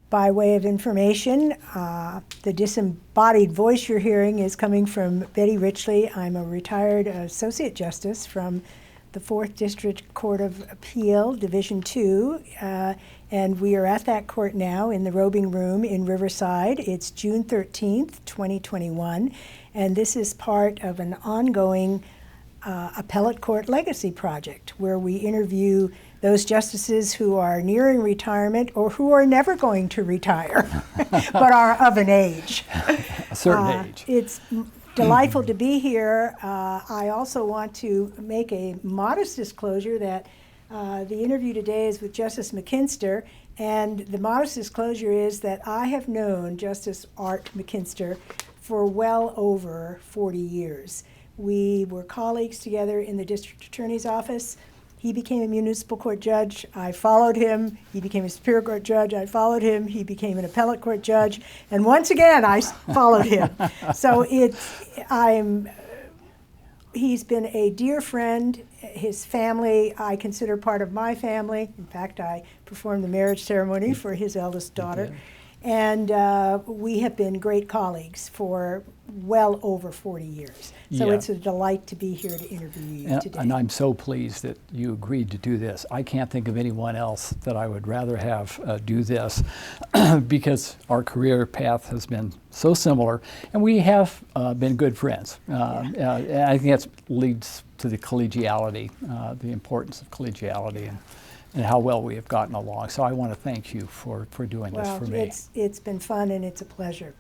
By way of information, the disembodied voice you're hearing is coming from Betty Richley. I'm a retired Associate Justice from the 4th District Court of Appeal, Division 2, and we are at that court now in the robing room in Riverside. It's June 13th, 2021, and this is part of an ongoing appellate court legacy project where we interview those justices who are nearing retirement or who are never going to retire, but are of an age. A certain age. It's delightful to be here. I also want to make a modest disclosure that the interview today is with Justice McKinster, and the modest disclosure is that I have known Justice Art McKinster for well over 40 years. We were colleagues together in the district attorney's office. He became a municipal court judge. I followed him. He became a superior court judge. I followed him. He became an appellate court judge. And once again, I followed him. So he's been a dear friend. His family, I consider part of my family. In fact, I performed the marriage ceremony for his eldest daughter. And we have been great colleagues for well over 40 years. So it's a delight to be here to interview you today. And I'm so pleased that you agreed to do this. I can't think of anyone else that I would rather have do this because our career path has been so similar, and we have been good friends. And I think that leads to the collegiality, the importance of collegiality, and how well we have gotten along. So I want to thank you for doing this for me. It's been fun and it's a pleasure.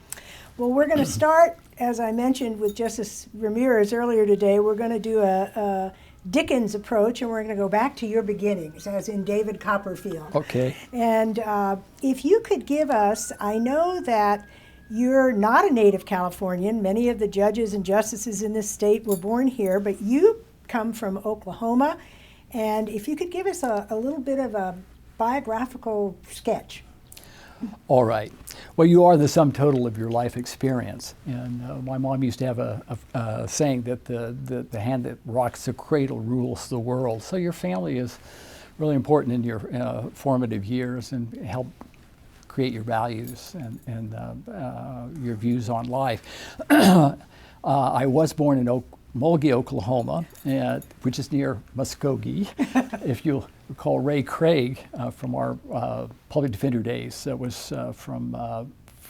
Well, we're going to start, as I mentioned with Justice Ramirez earlier today, we're going to do a Dickens approach, and we're going to go back to your beginnings, as in David Copperfield. Okay. And if you could give us, I know that you're not a native Californian. Many of the judges and justices in this state were born here, but you come from Oklahoma. And if you could give us a little bit of a biographical sketch. All right. Well, you are the sum total of your life experience. And my mom used to have a saying that the hand that rocks the cradle rules the world. So your family is really important in your formative years and help create your values and your views on life. I was born in Mulgee, Oklahoma, which is near Muskogee. If you'll recall Ray Craig from our public defender days, that was from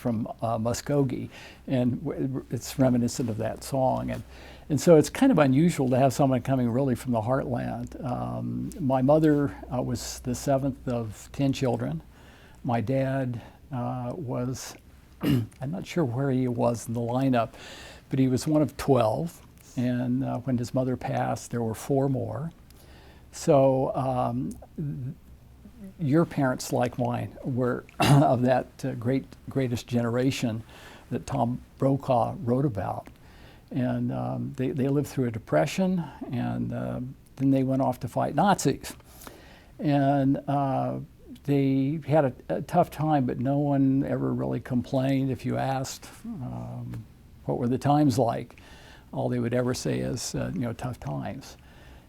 Muskogee, and it's reminiscent of that song. And so it's kind of unusual to have someone coming really from the heartland. My mother was the 7th of 10 children. My dad was, I'm not sure where he was in the lineup, but he was one of 12. And when his mother passed, there were 4 more. So your parents, like mine, were of that greatest generation that Tom Brokaw wrote about. And they lived through a depression, and then they went off to fight Nazis. And they had a tough time, but no one ever really complained. If you asked, what were the times like? All they would ever say is, tough times.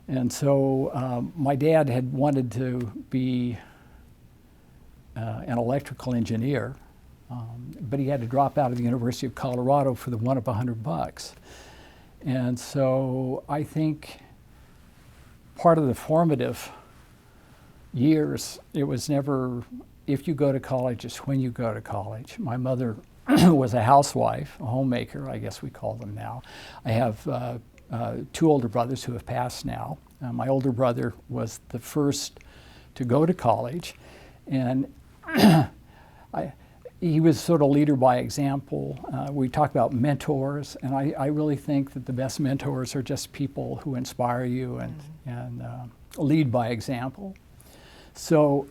And so my dad had wanted to be an electrical engineer, but he had to drop out of the University of Colorado for the one of $100. And so I think part of the formative years, it was never if you go to college, it's when you go to college. My mother was a housewife, a homemaker, I guess we call them now. I have 2 older brothers who have passed now. My older brother was the first to go to college, and he was sort of leader by example. We talk about mentors, and I really think that the best mentors are just people who inspire you and lead by example. So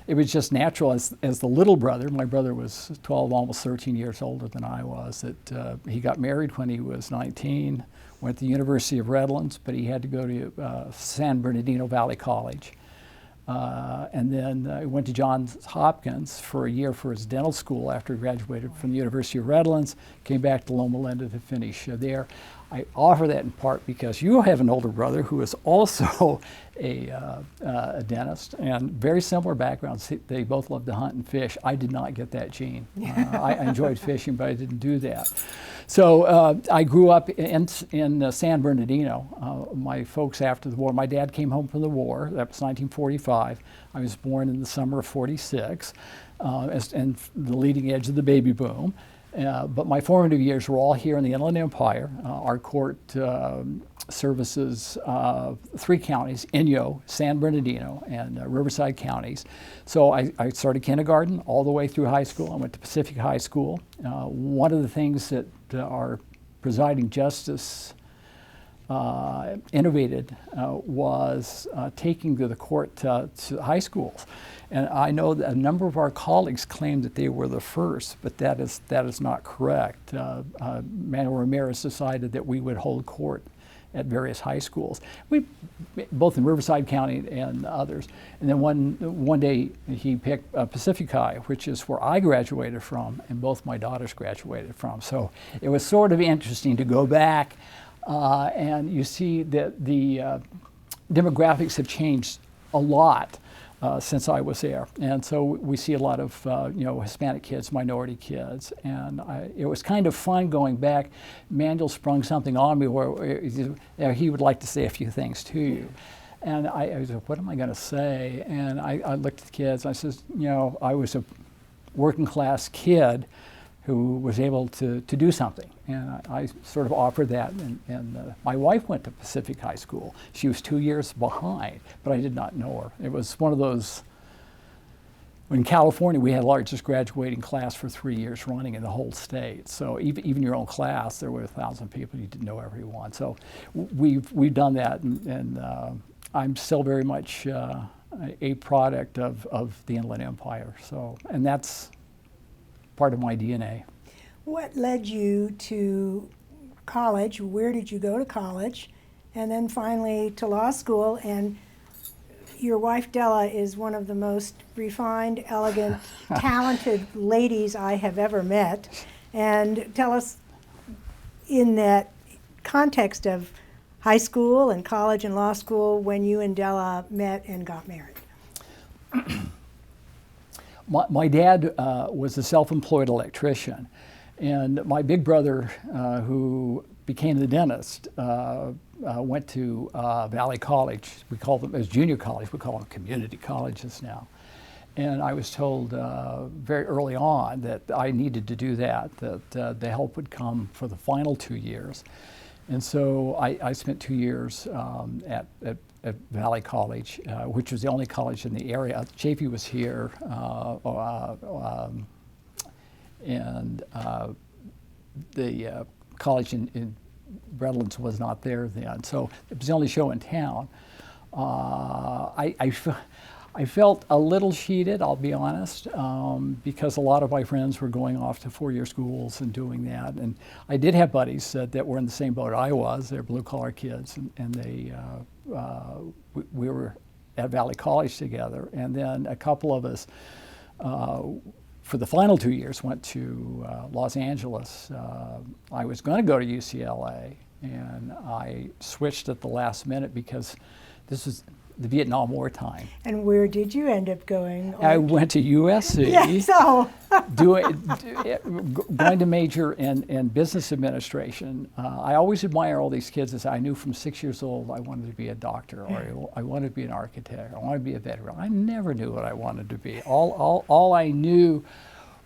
it was just natural as the little brother, my brother was 12, almost 13 years older than I was, that he got married when he was 19, went to the University of Redlands, but he had to go to San Bernardino Valley College. And then went to Johns Hopkins for a year for his dental school after he graduated from the University of Redlands, came back to Loma Linda to finish there. I offer that in part because you have an older brother who is also a dentist, and very similar backgrounds. They both love to hunt and fish. I did not get that gene. I enjoyed fishing, but I didn't do that. So I grew up in San Bernardino. My folks after the war, my dad came home from the war. That was 1945. I was born in the summer of 46, and the leading edge of the baby boom. But my formative years were all here in the Inland Empire. Our court services 3 counties, Inyo, San Bernardino, and Riverside counties. So I started kindergarten all the way through high school. I went to Pacific High School. One of the things that our presiding justice innovated was taking the court to high schools. And I know that a number of our colleagues claimed that they were the first, but that is not correct. Manuel Ramirez decided that we would hold court at various high schools, both in Riverside County and others. And then one day he picked Pacific High, which is where I graduated from, and both my daughters graduated from. So it was sort of interesting to go back, and you see that the demographics have changed a lot since I was there. And so we see a lot of Hispanic kids, minority kids, and it was kind of fun going back. Manuel sprung something on me where he would like to say a few things to you. And I was like, what am I going to say? And I looked at the kids, and I says, I was a working class kid who was able to do something. And I sort of offered that, and my wife went to Pacific High School. She was 2 years behind, but I did not know her. It was one of those, in California, we had the largest graduating class for 3 years running in the whole state. So even your own class, there were 1,000 people, you didn't know everyone. So we've done that, and I'm still very much a product of the Inland Empire. So, and that's part of my DNA. What led you to college? Where did you go to college? And then finally to law school. And your wife Della is one of the most refined, elegant, talented ladies I have ever met. And tell us, in that context of high school and college and law school, when you and Della met and got married. My dad was a self-employed electrician, and my big brother, who became the dentist, went to Valley College. We call them, as junior college, we call them community colleges now. And I was told very early on that I needed to do that the help would come for the final 2 years. And so I spent 2 years at Valley College, which was the only college in the area. Chafee was here, and the college in Redlands was not there then. So it was the only show in town. I felt a little cheated, I'll be honest, because a lot of my friends were going off to four-year schools and doing that. And I did have buddies that were in the same boat I was. They're blue-collar kids, and they we were at Valley College together. And then a couple of us, for the final 2 years, went to Los Angeles. I was going to go to UCLA, and I switched at the last minute because this was the Vietnam War time. And where did you end up going? I went to USC, Yes, so. going to major in business administration. I always admire all these kids. As I knew from 6 years old I wanted to be a doctor, or I wanted to be an architect, I wanted to be a veteran. I never knew what I wanted to be. All I knew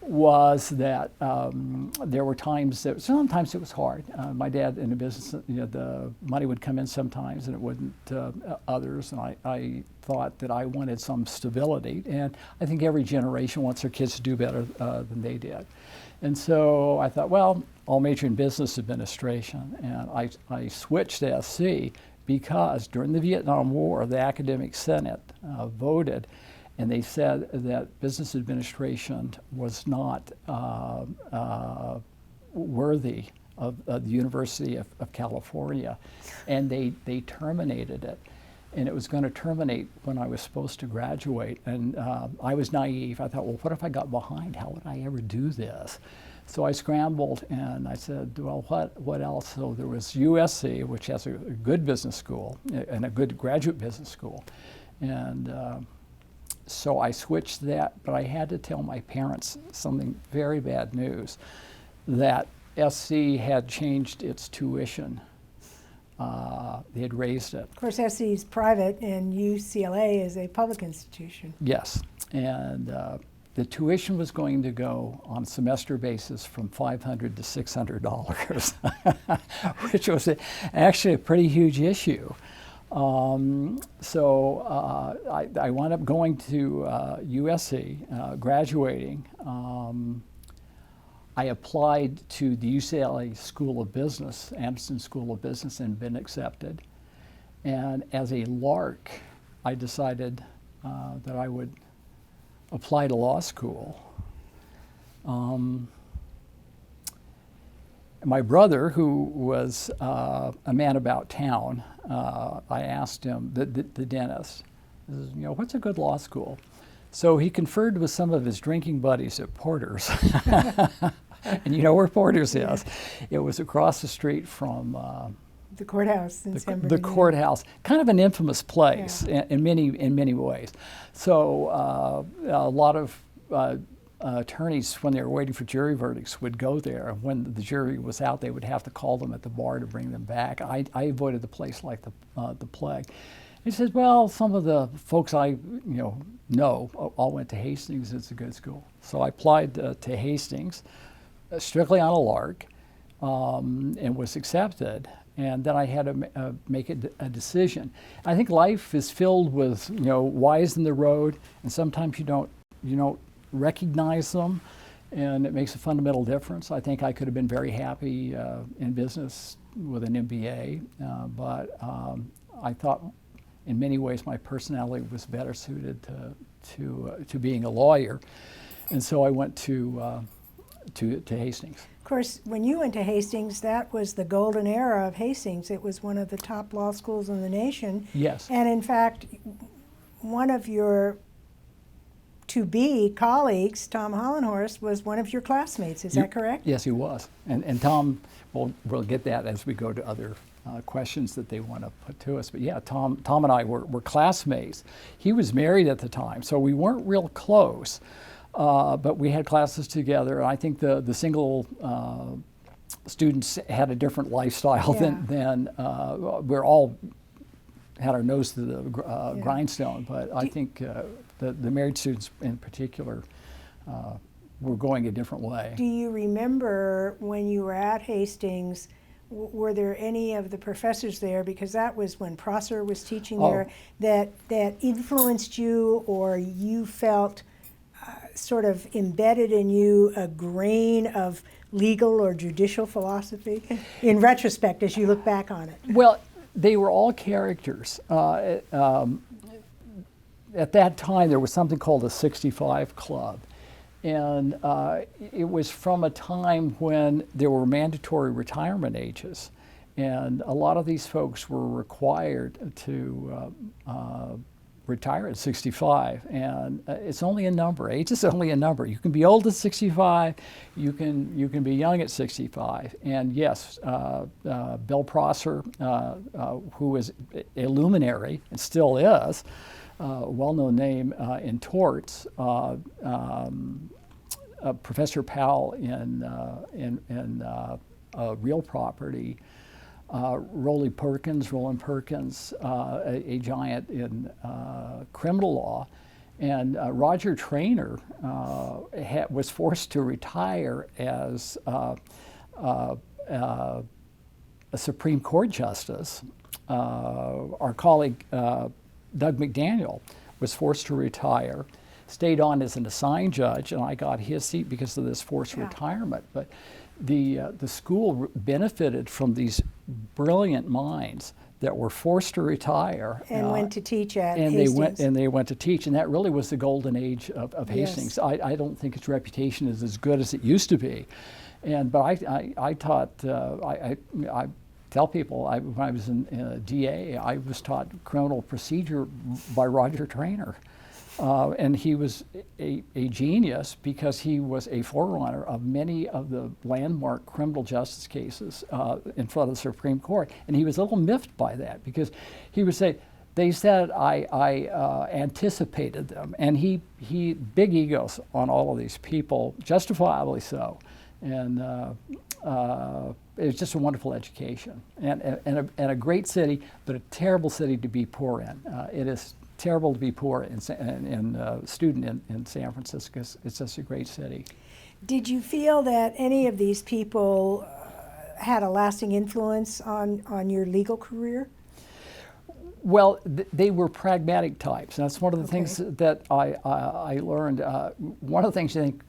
was that there were times that sometimes it was hard. My dad in the business, the money would come in sometimes and it wouldn't others, and I thought that I wanted some stability, and I think every generation wants their kids to do better than they did. And so I thought, well, I'll major in business administration, and I switched to SC because during the Vietnam War, the Academic Senate voted, and they said that business administration was not worthy of the University of California, and they terminated it. And it was going to terminate when I was supposed to graduate. And I was naive. I thought, well, what if I got behind? How would I ever do this? So I scrambled and I said, well, what else? So there was USC, which has a good business school and a good graduate business school. And so I switched that, but I had to tell my parents something very bad news, that SC had changed its tuition. They had raised it. Of course, SC is private and UCLA is a public institution. Yes, and the tuition was going to go on a semester basis from $500 to $600, which was actually a pretty huge issue. So I wound up going to USC, graduating. I applied to the UCLA School of Business, Anderson School of Business, and been accepted. And as a lark, I decided that I would apply to law school. My brother, who was a man about town, I asked him, the dentist, what's a good law school? So he conferred with some of his drinking buddies at Porter's. And you know where Porter's is. It was across the street from the courthouse in San Bernardino. The courthouse, kind of an infamous place in many ways. So a lot of attorneys, when they were waiting for jury verdicts, would go there. When the jury was out, they would have to call them at the bar to bring them back. I avoided the place like the plague. He said, well, some of the folks I know all went to Hastings. It's a good school. So I applied to Hastings, strictly on a lark, and was accepted. And then I had to make a decision. I think life is filled with whys in the road, and sometimes you don't recognize them, and it makes a fundamental difference. I think I could have been very happy in business with an MBA, but I thought in many ways my personality was better suited to being a lawyer, and so I went to Hastings. Of course, when you went to Hastings, that was the golden era of Hastings. It was one of the top law schools in the nation. Yes. And in fact, one of your to-be colleagues, Tom Hollenhorst, was one of your classmates. Is that correct? Yes, he was. And Tom, we'll get that as we go to other questions that they want to put to us. But yeah, Tom and I were classmates. He was married at the time, so we weren't real close. But we had classes together. And I think the single students had a different lifestyle than we're all had our nose to the grindstone. But I think the married students in particular were going a different way. Do you remember when you were at Hastings, were there any of the professors there, because that was when Prosser was teaching there, that influenced you, or you felt sort of embedded in you a grain of legal or judicial philosophy in retrospect as you look back on it? Well, they were all characters. At that time, there was something called a 65 Club. And it was from a time when there were mandatory retirement ages. And a lot of these folks were required to retire at 65, and it's only a number. Age is only a number. You can be old at 65, you can be young at 65. And yes, Bill Prosser, who was a luminary and still is, a well-known name in torts, Professor Powell in real property. Roland Perkins, a giant in criminal law, and Roger Traynor was forced to retire as a Supreme Court justice. Our colleague Doug McDaniel was forced to retire, stayed on as an assigned judge, and I got his seat because of this forced retirement. But the school benefited from these brilliant minds that were forced to retire and went to teach at Hastings. They went to teach, and that really was the golden age of Hastings. Yes. I don't think its reputation is as good as it used to be, but I taught. I tell people when I was in DA, I was taught criminal procedure by Roger Traynor. And he was a genius because he was a forerunner of many of the landmark criminal justice cases in front of the Supreme Court. And he was a little miffed by that because he would say, they said I anticipated them. And he big egos on all of these people, justifiably so. And it was just a wonderful education and a great city, but a terrible city to be poor in. It is terrible to be poor and student in San Francisco. It's just a great city. Did you feel that any of these people had a lasting influence on your legal career? Well, they were pragmatic types. That's one of the things that I learned. One of the things you think,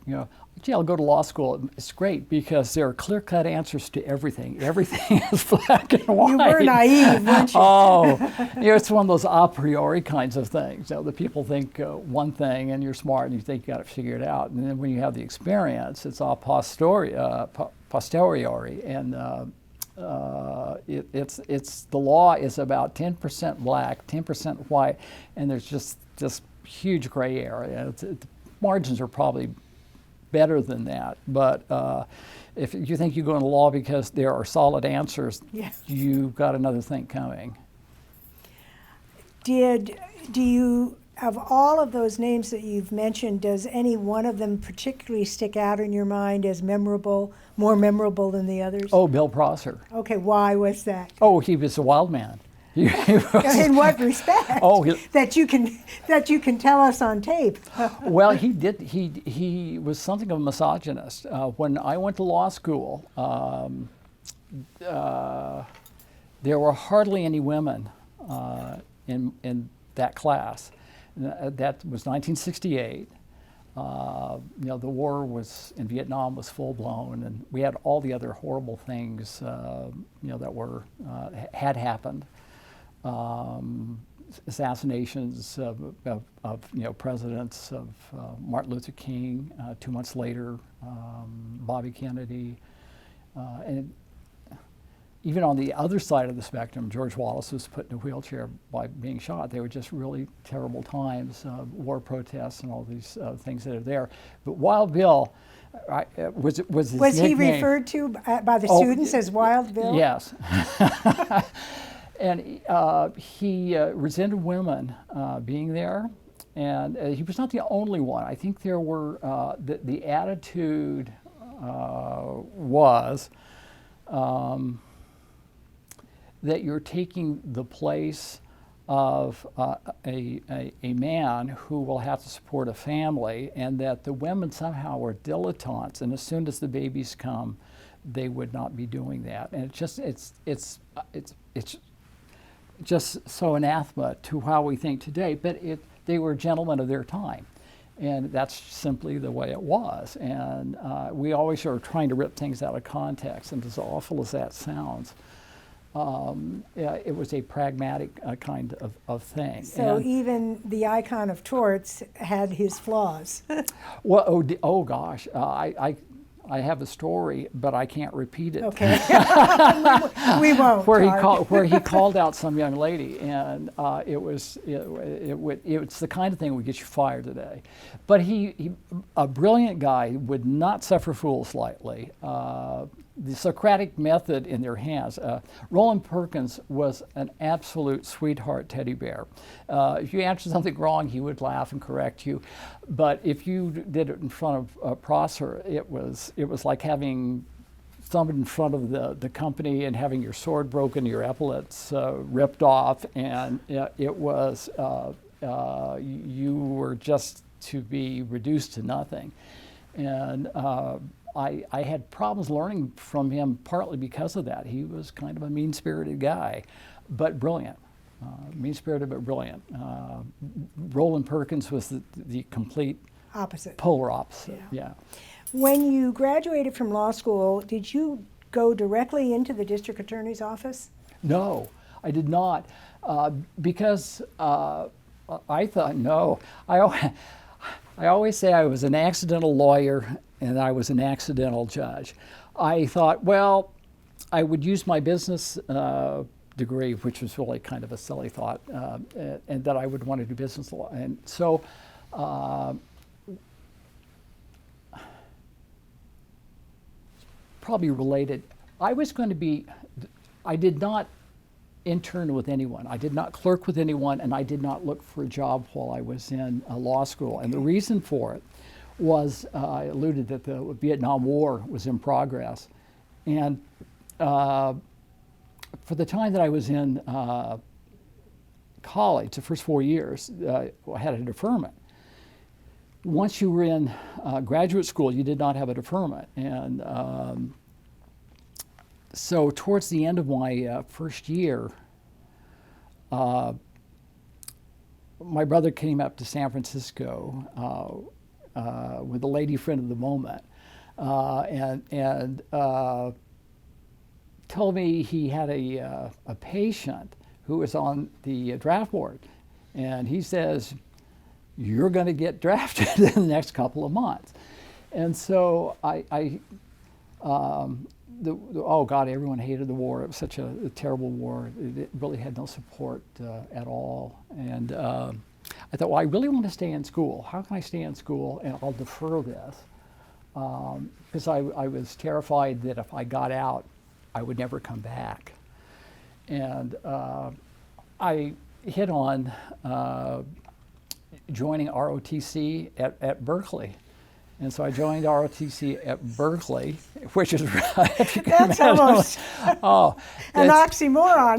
gee, I'll go to law school. It's great because there are clear-cut answers to everything. Everything is black and white. You were naive, weren't you? Oh, it's one of those a priori kinds of things. The people think one thing, and you're smart, and you think you got to figure it out. And then when you have the experience, it's all posteriori, and it's the law is about 10% black, 10% white, and there's just huge gray area. The margins are probably better than that, but if you think you go into law because there are solid answers, you've got another thing coming. Do you, of all of those names that you've mentioned, does any one of them particularly stick out in your mind as memorable, more memorable than the others? Oh, Bill Prosser. Okay, why was that? Oh, he was a wild man. In what respect? Oh, that you can tell us on tape. Well, he did. He was something of a misogynist. When I went to law school, there were hardly any women in that class. That was 1968. The war in Vietnam was full blown, and we had all the other horrible things that were had happened. Assassinations of presidents, of Martin Luther King, 2 months later, Bobby Kennedy, and even on the other side of the spectrum, George Wallace was put in a wheelchair by being shot. They were just really terrible times, war protests and all these things that are there. But Wild Bill was his Was nickname. he referred to by the students as Wild Bill? Yes. And he resented women being there, and he was not the only one. I think there were, the attitude was that you're taking the place of a man who will have to support a family, and that the women somehow are dilettantes, and as soon as the babies come, they would not be doing that. And it's just so anathema to how we think today, but they were gentlemen of their time, and that's simply the way it was. And we always are trying to rip things out of context, and as awful as that sounds, it was a pragmatic kind of thing. So even the icon of torts had his flaws. Well, oh gosh, I have a story, but I can't repeat it. Okay, we won't. Where he called out some young lady, and it's the kind of thing that would get you fired today. But he a brilliant guy, would not suffer fools lightly. The Socratic method in their hands. Roland Perkins was an absolute sweetheart teddy bear. If you answered something wrong, he would laugh and correct you. But if you did it in front of Prosser, it was like having someone in front of the company and having your sword broken, your epaulets ripped off, and it was you were just to be reduced to nothing. And I had problems learning from him partly because of that. He was kind of a mean-spirited guy, but brilliant. Mean-spirited but brilliant. Roland Perkins was the complete opposite. Polar opposite, yeah. When you graduated from law school, did you go directly into the district attorney's office? No, I did not, because I thought, no. I always say I was an accidental lawyer and I was an accidental judge. I thought, well, I would use my business degree, which was really kind of a silly thought, and that I would want to do business law. And so probably related. I was going to be, I did not intern with anyone. I did not clerk with anyone, and I did not look for a job while I was in law school. And the reason for it was, I alluded that the Vietnam War was in progress. And for the time that I was in college, the first 4 years, I had a deferment. Once you were in graduate school, you did not have a deferment. And so towards the end of my first year, my brother came up to San Francisco with a lady friend of the moment and told me he had a patient who was on the draft board. And he says, "You're going to get drafted in the next couple of months." And so oh God, everyone hated the war. It was such a terrible war. It really had no support at all. And I thought, well, I really want to stay in school. How can I stay in school? And I'll defer this. Because I was terrified that if I got out, I would never come back. And I hit on joining ROTC at Berkeley. And so I joined ROTC at Berkeley, which is That's almost an oxymoron.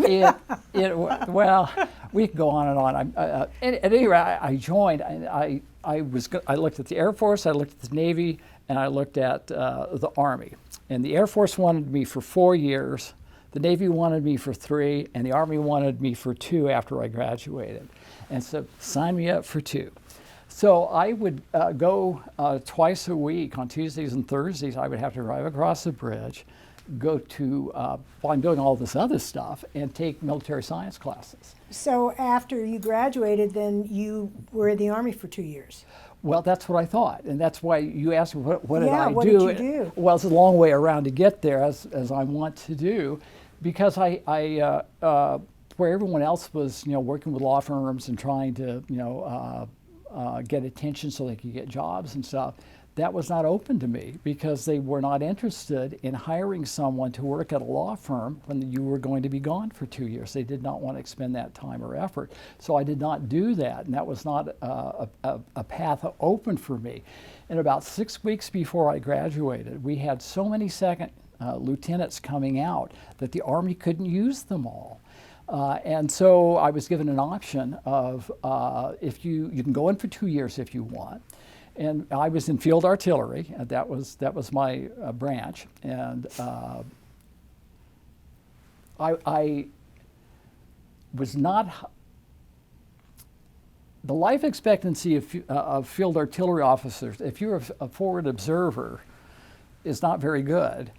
Well, we could go on and on. At any rate, I joined. I looked at the Air Force, I looked at the Navy, and I looked at the Army. And the Air Force wanted me for 4 years, the Navy wanted me for 3, and the Army wanted me for 2 after I graduated. And so sign me up for 2. So I would go twice a week on Tuesdays and Thursdays. I would have to drive across the bridge, go to, while I'm doing all this other stuff, and take military science classes. So after you graduated, then you were in the Army for 2 years. Well, that's what I thought, and that's why you asked me, what did I do? What did you do? Well, it's a long way around to get there, as I want to do, because where everyone else was, working with law firms and trying to, get attention so they could get jobs and stuff, that was not open to me because they were not interested in hiring someone to work at a law firm when you were going to be gone for 2 years. They did not want to expend that time or effort. So I did not do that, and that was not a path open for me. And about 6 weeks before I graduated, we had so many second lieutenants coming out that the Army couldn't use them all. And so I was given an option of if you can go in for 2 years if you want. And I was in field artillery, and that was my branch. And I was not. The life expectancy of field artillery officers, if you're a forward observer, is not very good.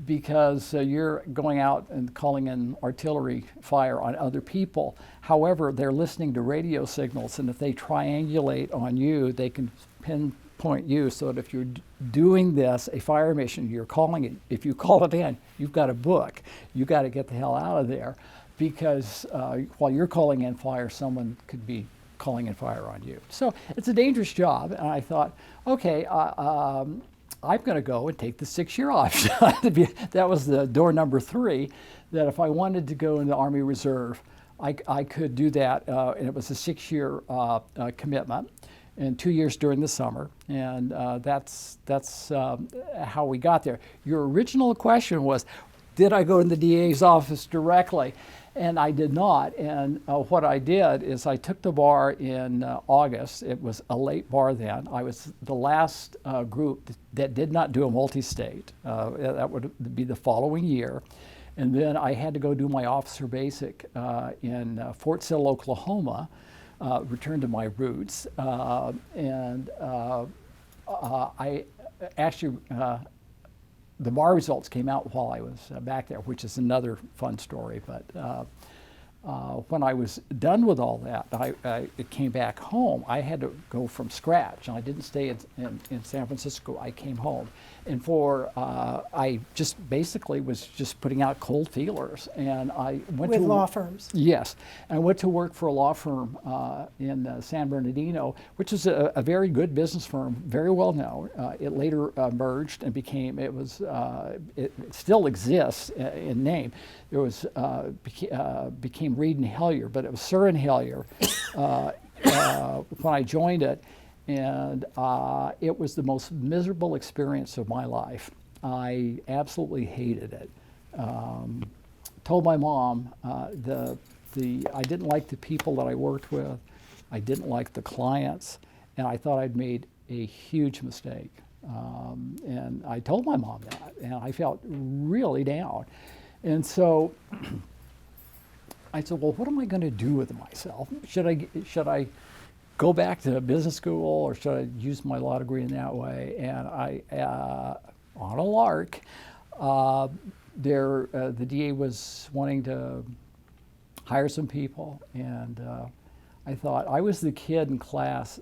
Because you're going out and calling in artillery fire on other people. However, they're listening to radio signals, and if they triangulate on you, they can pinpoint you so that if you're doing this, a fire mission, you're calling it, if you call it in, you've got a book. You've got to get the hell out of there because while you're calling in fire, someone could be calling in fire on you. So it's a dangerous job, and I thought, okay, I'm going to go and take the 6-year option. That was the door number 3, that if I wanted to go in the Army Reserve, I could do that. And it was a 6-year commitment and 2 years during the summer. And that's how we got there. Your original question was, did I go in the DA's office directly? And I did not. And what I did is I took the bar in August. It was a late bar then. I was the last group that did not do a multi-state. That would be the following year. And then I had to go do my officer basic in Fort Sill, Oklahoma, return to my roots. And I actually, the bar results came out while I was back there, which is another fun story. But when I was done with all that, I came back home. I had to go from scratch. I didn't stay in San Francisco. I came home. And I just basically was just putting out cold feelers. And I went With to law firms. Yes. I went to work for a law firm in San Bernardino, which is a very good business firm, very well known. It later merged and it still exists in name. It was became Reed and Hellyer, but it was Sir and Hellyer when I joined it, and it was the most miserable experience of my life. I absolutely hated it. Told my mom I didn't like the people that I worked with, I didn't like the clients, and I thought I'd made a huge mistake. And I told my mom that, and I felt really down. And so I said, well, what am I going to do with myself? Should I go back to business school, or should I use my law degree in that way? And I, on a lark, the DA was wanting to hire some people, and I thought, I was the kid in class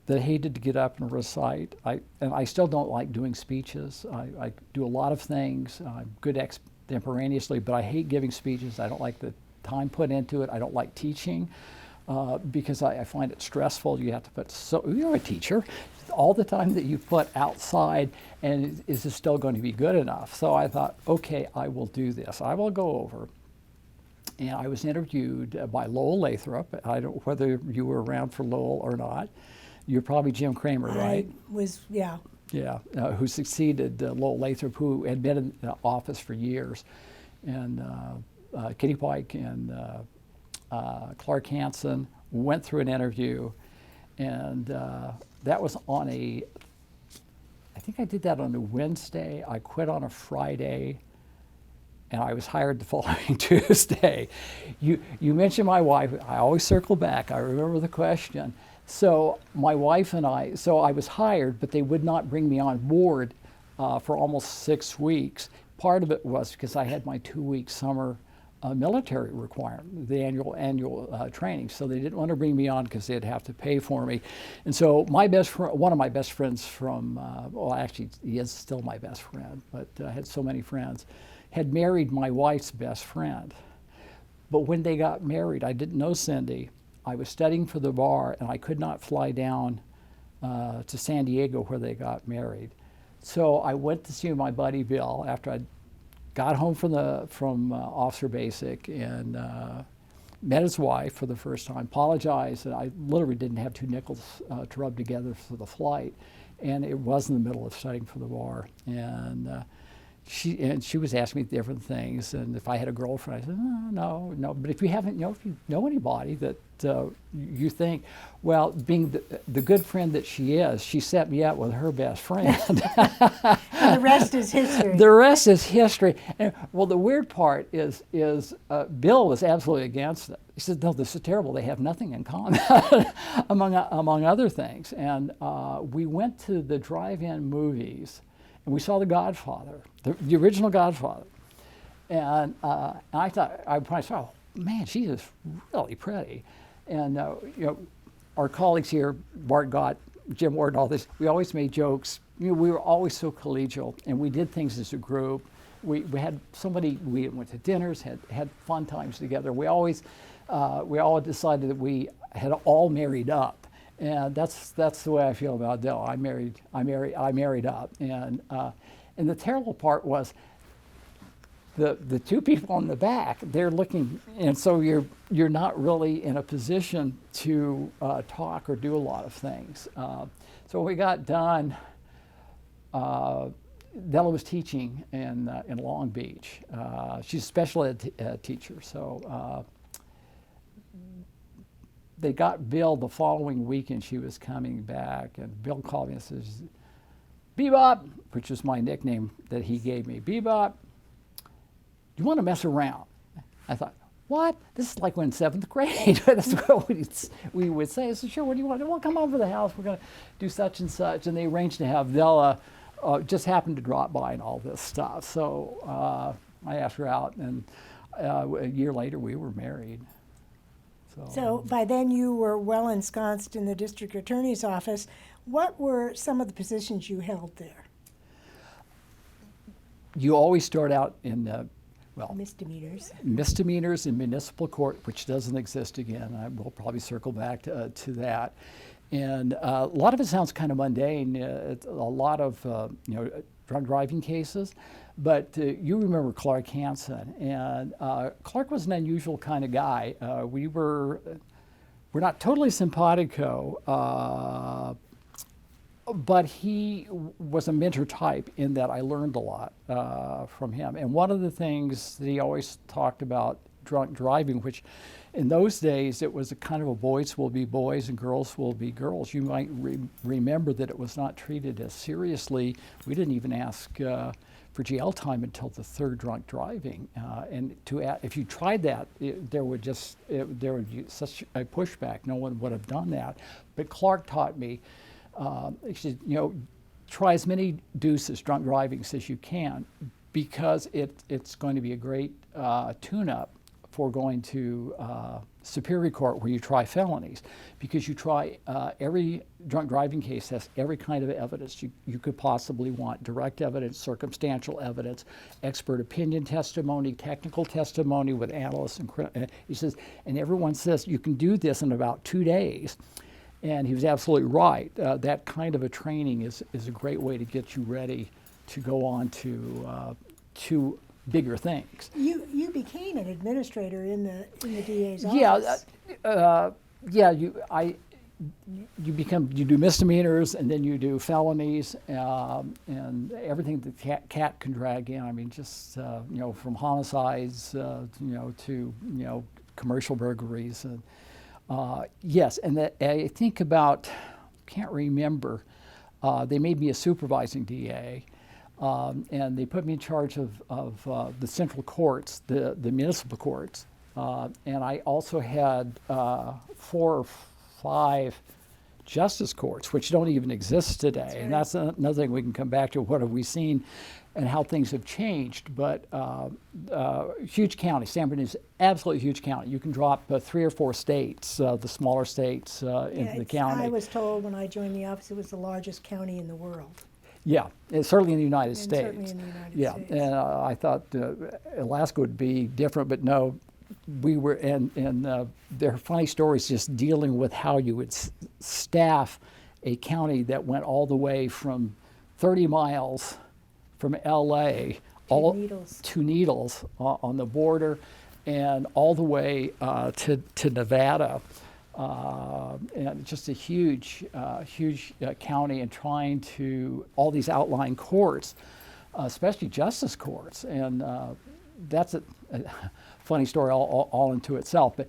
that hated to get up and recite. And I still don't like doing speeches. I do a lot of things. I'm good extemporaneously, but I hate giving speeches. I don't like the time put into it. I don't like teaching because I find it stressful. You have to put, you're a teacher, all the time that you put outside, and is this still going to be good enough? So I thought, okay, I will do this. I will go over. And I was interviewed by Lowell Lathrop. I don't know whether you were around for Lowell or not. You're probably Jim Kramer, right? I was, yeah. Yeah, who succeeded Lowell Lathrop, who had been in the office for years. And Kitty Pike and Clark Hansen went through an interview, and that was on I think I did that on a Wednesday. I quit on a Friday, and I was hired the following Tuesday. You mentioned my wife. I always circle back. I remember the question. So my wife and I was hired, but they would not bring me on board for almost 6 weeks. Part of it was because I had my 2-week summer military requirement, the annual training. So they didn't want to bring me on because they'd have to pay for me. And so one of my best friends from, well, actually, he is still my best friend, but I had so many friends, had married my wife's best friend. But when they got married, I didn't know Cindy. I was studying for the bar, and I could not fly down to San Diego where they got married. So I went to see my buddy Bill after I got home from Officer Basic, and met his wife for the first time, apologized, and I literally didn't have 2 nickels to rub together for the flight. And it was in the middle of studying for the bar. And she was asking me different things, and if I had a girlfriend, I said, no. But if you know anybody that you think, well, being the good friend that she is, she set me up with her best friend. And the rest is history. The rest is history. And well, the weird part is Bill was absolutely against it. He said, no, this is terrible. They have nothing in common, among other things. And we went to the drive-in movies, and we saw The Godfather, the original Godfather. And I thought, I saw, man, she is really pretty. And our colleagues here, Bart Gott, Jim Ward, and all this, we always made jokes. We were always so collegial, and we did things as a group. We had we went to dinners, had fun times together. We all decided that we had all married up. And that's the way I feel about Dell. I married up, and the terrible part was the 2 people in the back. They're looking, and so you're not really in a position to talk or do a lot of things. So when we got done, Della was teaching in Long Beach. She's a special ed teacher, so. They got Bill the following weekend. She was coming back, and Bill called me and says, Bebop, which was my nickname that he gave me, Bebop, do you want to mess around? I thought, what? This is like when 7th grade. That's what we would say. I said, sure, what do you want? Well, come over to the house. We're going to do such and such. And they arranged to have Della just happened to drop by and all this stuff. So I asked her out, and a year later we were married. So by then you were well ensconced in the district attorney's office. What were some of the positions you held there? You always start out in, Misdemeanors in municipal court, which doesn't exist again. I will probably circle back to that. And a lot of it sounds kind of mundane. It's a lot of drunk driving cases, but you remember Clark Hansen, and Clark was an unusual kind of guy. We're not totally simpatico, but he was a mentor type in that I learned a lot from him. And one of the things that he always talked about drunk driving, which in those days it was a kind of a boys will be boys and girls will be girls. You might remember that it was not treated as seriously. We didn't even ask for jail time until the third drunk driving. And if you tried that, there would be such a pushback. No one would have done that. But Clark taught me, he said, try as many deuces, drunk drivings, as you can, because it's going to be a great tune-up for going to Superior Court where you try felonies, because you try every drunk driving case has every kind of evidence you could possibly want: direct evidence, circumstantial evidence, expert opinion testimony, technical testimony with analysts and he says, and everyone says you can do this in about 2 days. And he was absolutely right. That kind of a training is a great way to get you ready to go on to bigger things. You became an administrator in the DA's office. You do misdemeanors, and then you do felonies, and everything the cat can drag in. I mean, just from homicides to commercial burglaries. And yes, and I think can't remember. They made me a supervising DA. And they put me in charge of the central courts, the municipal courts. And I also had 4 or 5 justice courts, which don't even exist today. That's right. And that's another thing we can come back to. What have we seen and how things have changed? But huge county. San Bernardino is absolutely huge county. You can drop 3 or 4 states, the smaller states, into the county. I was told when I joined the office it was the largest county in the world. Yeah, certainly in the United States. Certainly in the United States. Yeah, and I thought Alaska would be different, but no, we were, and there are funny stories just dealing with how you would staff a county that went all the way from 30 miles from LA to Needles on the border, and all the way to Nevada. And just a huge county, and trying to all these outlying courts, especially justice courts, and that's a funny story all into itself. But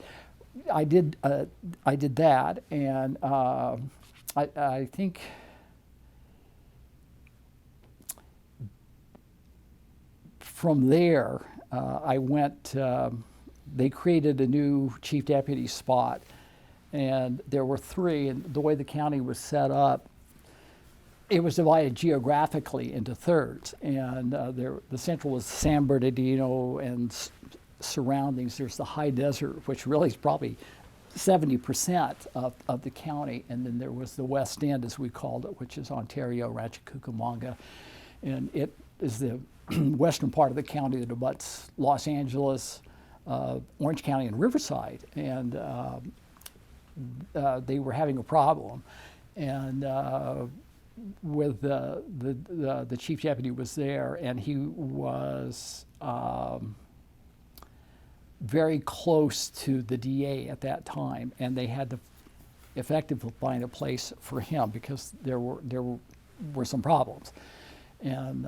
I did that, and I think from there I went. They created a new chief deputy spot. And there were 3, and the way the county was set up, it was divided geographically into thirds. And the central was San Bernardino and surroundings. There's the high desert, which really is probably 70% of the county. And then there was the West End, as we called it, which is Ontario, Rancho Cucamonga. And it is the western part of the county that abuts Los Angeles, Orange County, and Riverside. And they were having a problem, and with the chief deputy was there, and he was very close to the DA at that time, and they had to effectively find a place for him because there were some problems. And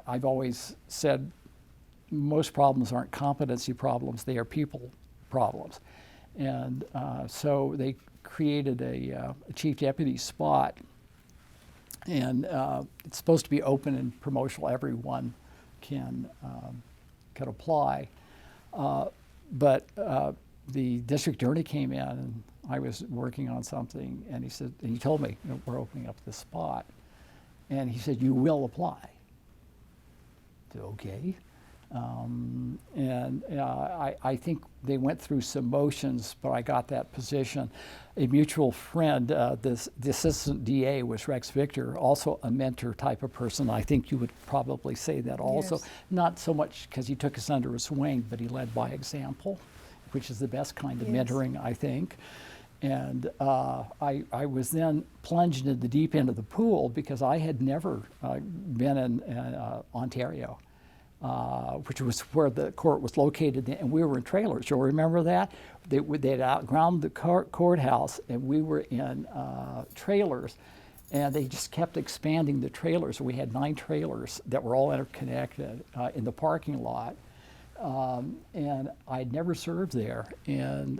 I've always said most problems aren't competency problems; they are people problems. And so they created a chief deputy spot, and it's supposed to be open and promotional. Everyone can apply. But the district attorney came in, and I was working on something, and he told me, we're opening up this spot. And he said, you will apply. I said, okay. I think they went through some motions, but I got that position. A mutual friend, the assistant DA was Rex Victor, also a mentor type of person. I think you would probably say that also. Yes. Not so much because he took us under his wing, but he led by example, which is the best kind of Yes. mentoring, I think. And I was then plunged into the deep end of the pool because I had never been in Ontario, which was where the court was located, and we were in trailers. You'll remember that? They'd outgrown the courthouse, and we were in trailers, and they just kept expanding the trailers. We had 9 trailers that were all interconnected in the parking lot, and I'd never served there, and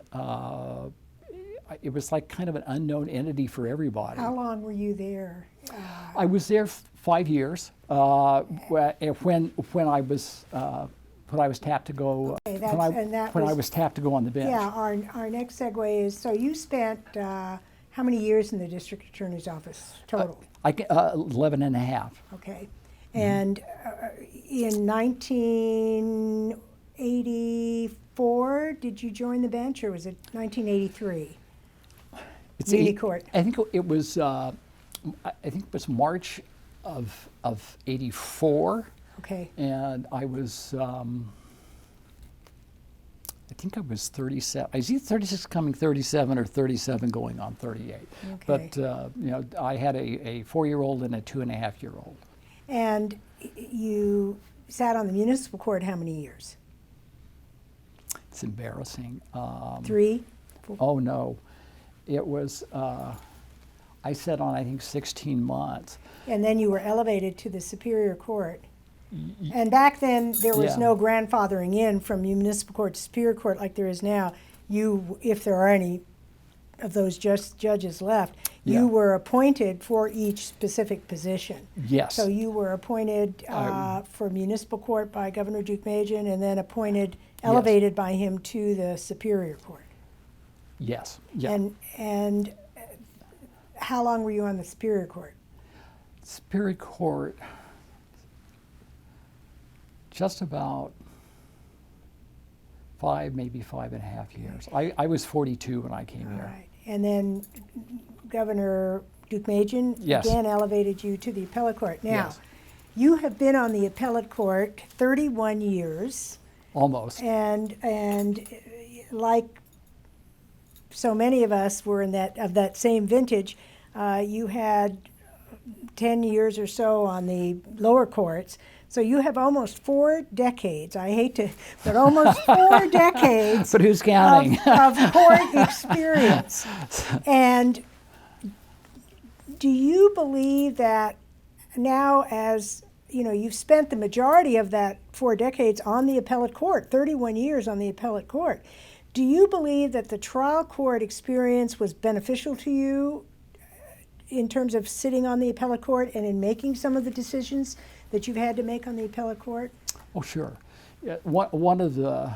it was like kind of an unknown entity for everybody. How long were you there? I was there 5 years when I was tapped to go. Okay, when I was tapped to go on the bench. Yeah, our next segue is, so you spent how many years in the district attorney's office total? 11 and a half. Okay. And in 1984, did you join the bench, or was it 1983? It's Community court. I think it was. I think it was March of '84, Okay. and I was. I think I was 37. I was either 36 coming 37 or 37 going on 38. Okay. But I had a 4-year-old and a 2.5-year-old. And you sat on the municipal court how many years? It's embarrassing. 3? Oh no, it was. I sat on I think 16 months. And then you were elevated to the Superior Court. And back then, there was Yeah. no grandfathering in from municipal court to Superior Court like there is now. You, if there are any of those judges left, Yeah. you were appointed for each specific position. Yes. So you were appointed for municipal court by Governor Duke Majan, and then elevated by him to the Superior Court. Yes. Yeah. And how long were you on the Superior Court? Superior Court. Just about 5, maybe 5.5 years. I was 42 when I came All here. right. And then Governor Duke Majan Yes. again elevated you to the appellate court. Now, Yes. you have been on the appellate court 31 years, Almost. and like so many of us were of that same vintage, you had 10 years or so on the lower courts. So you have almost 4 decades, I hate to, but almost 4 decades But who's counting? of court experience. And do you believe that now, as you know, you've spent the majority of that 4 decades on the appellate court, 31 years on the appellate court, do you believe that the trial court experience was beneficial to you in terms of sitting on the appellate court and in making some of the decisions that you've had to make on the appellate court? Oh, sure. Yeah, one of the,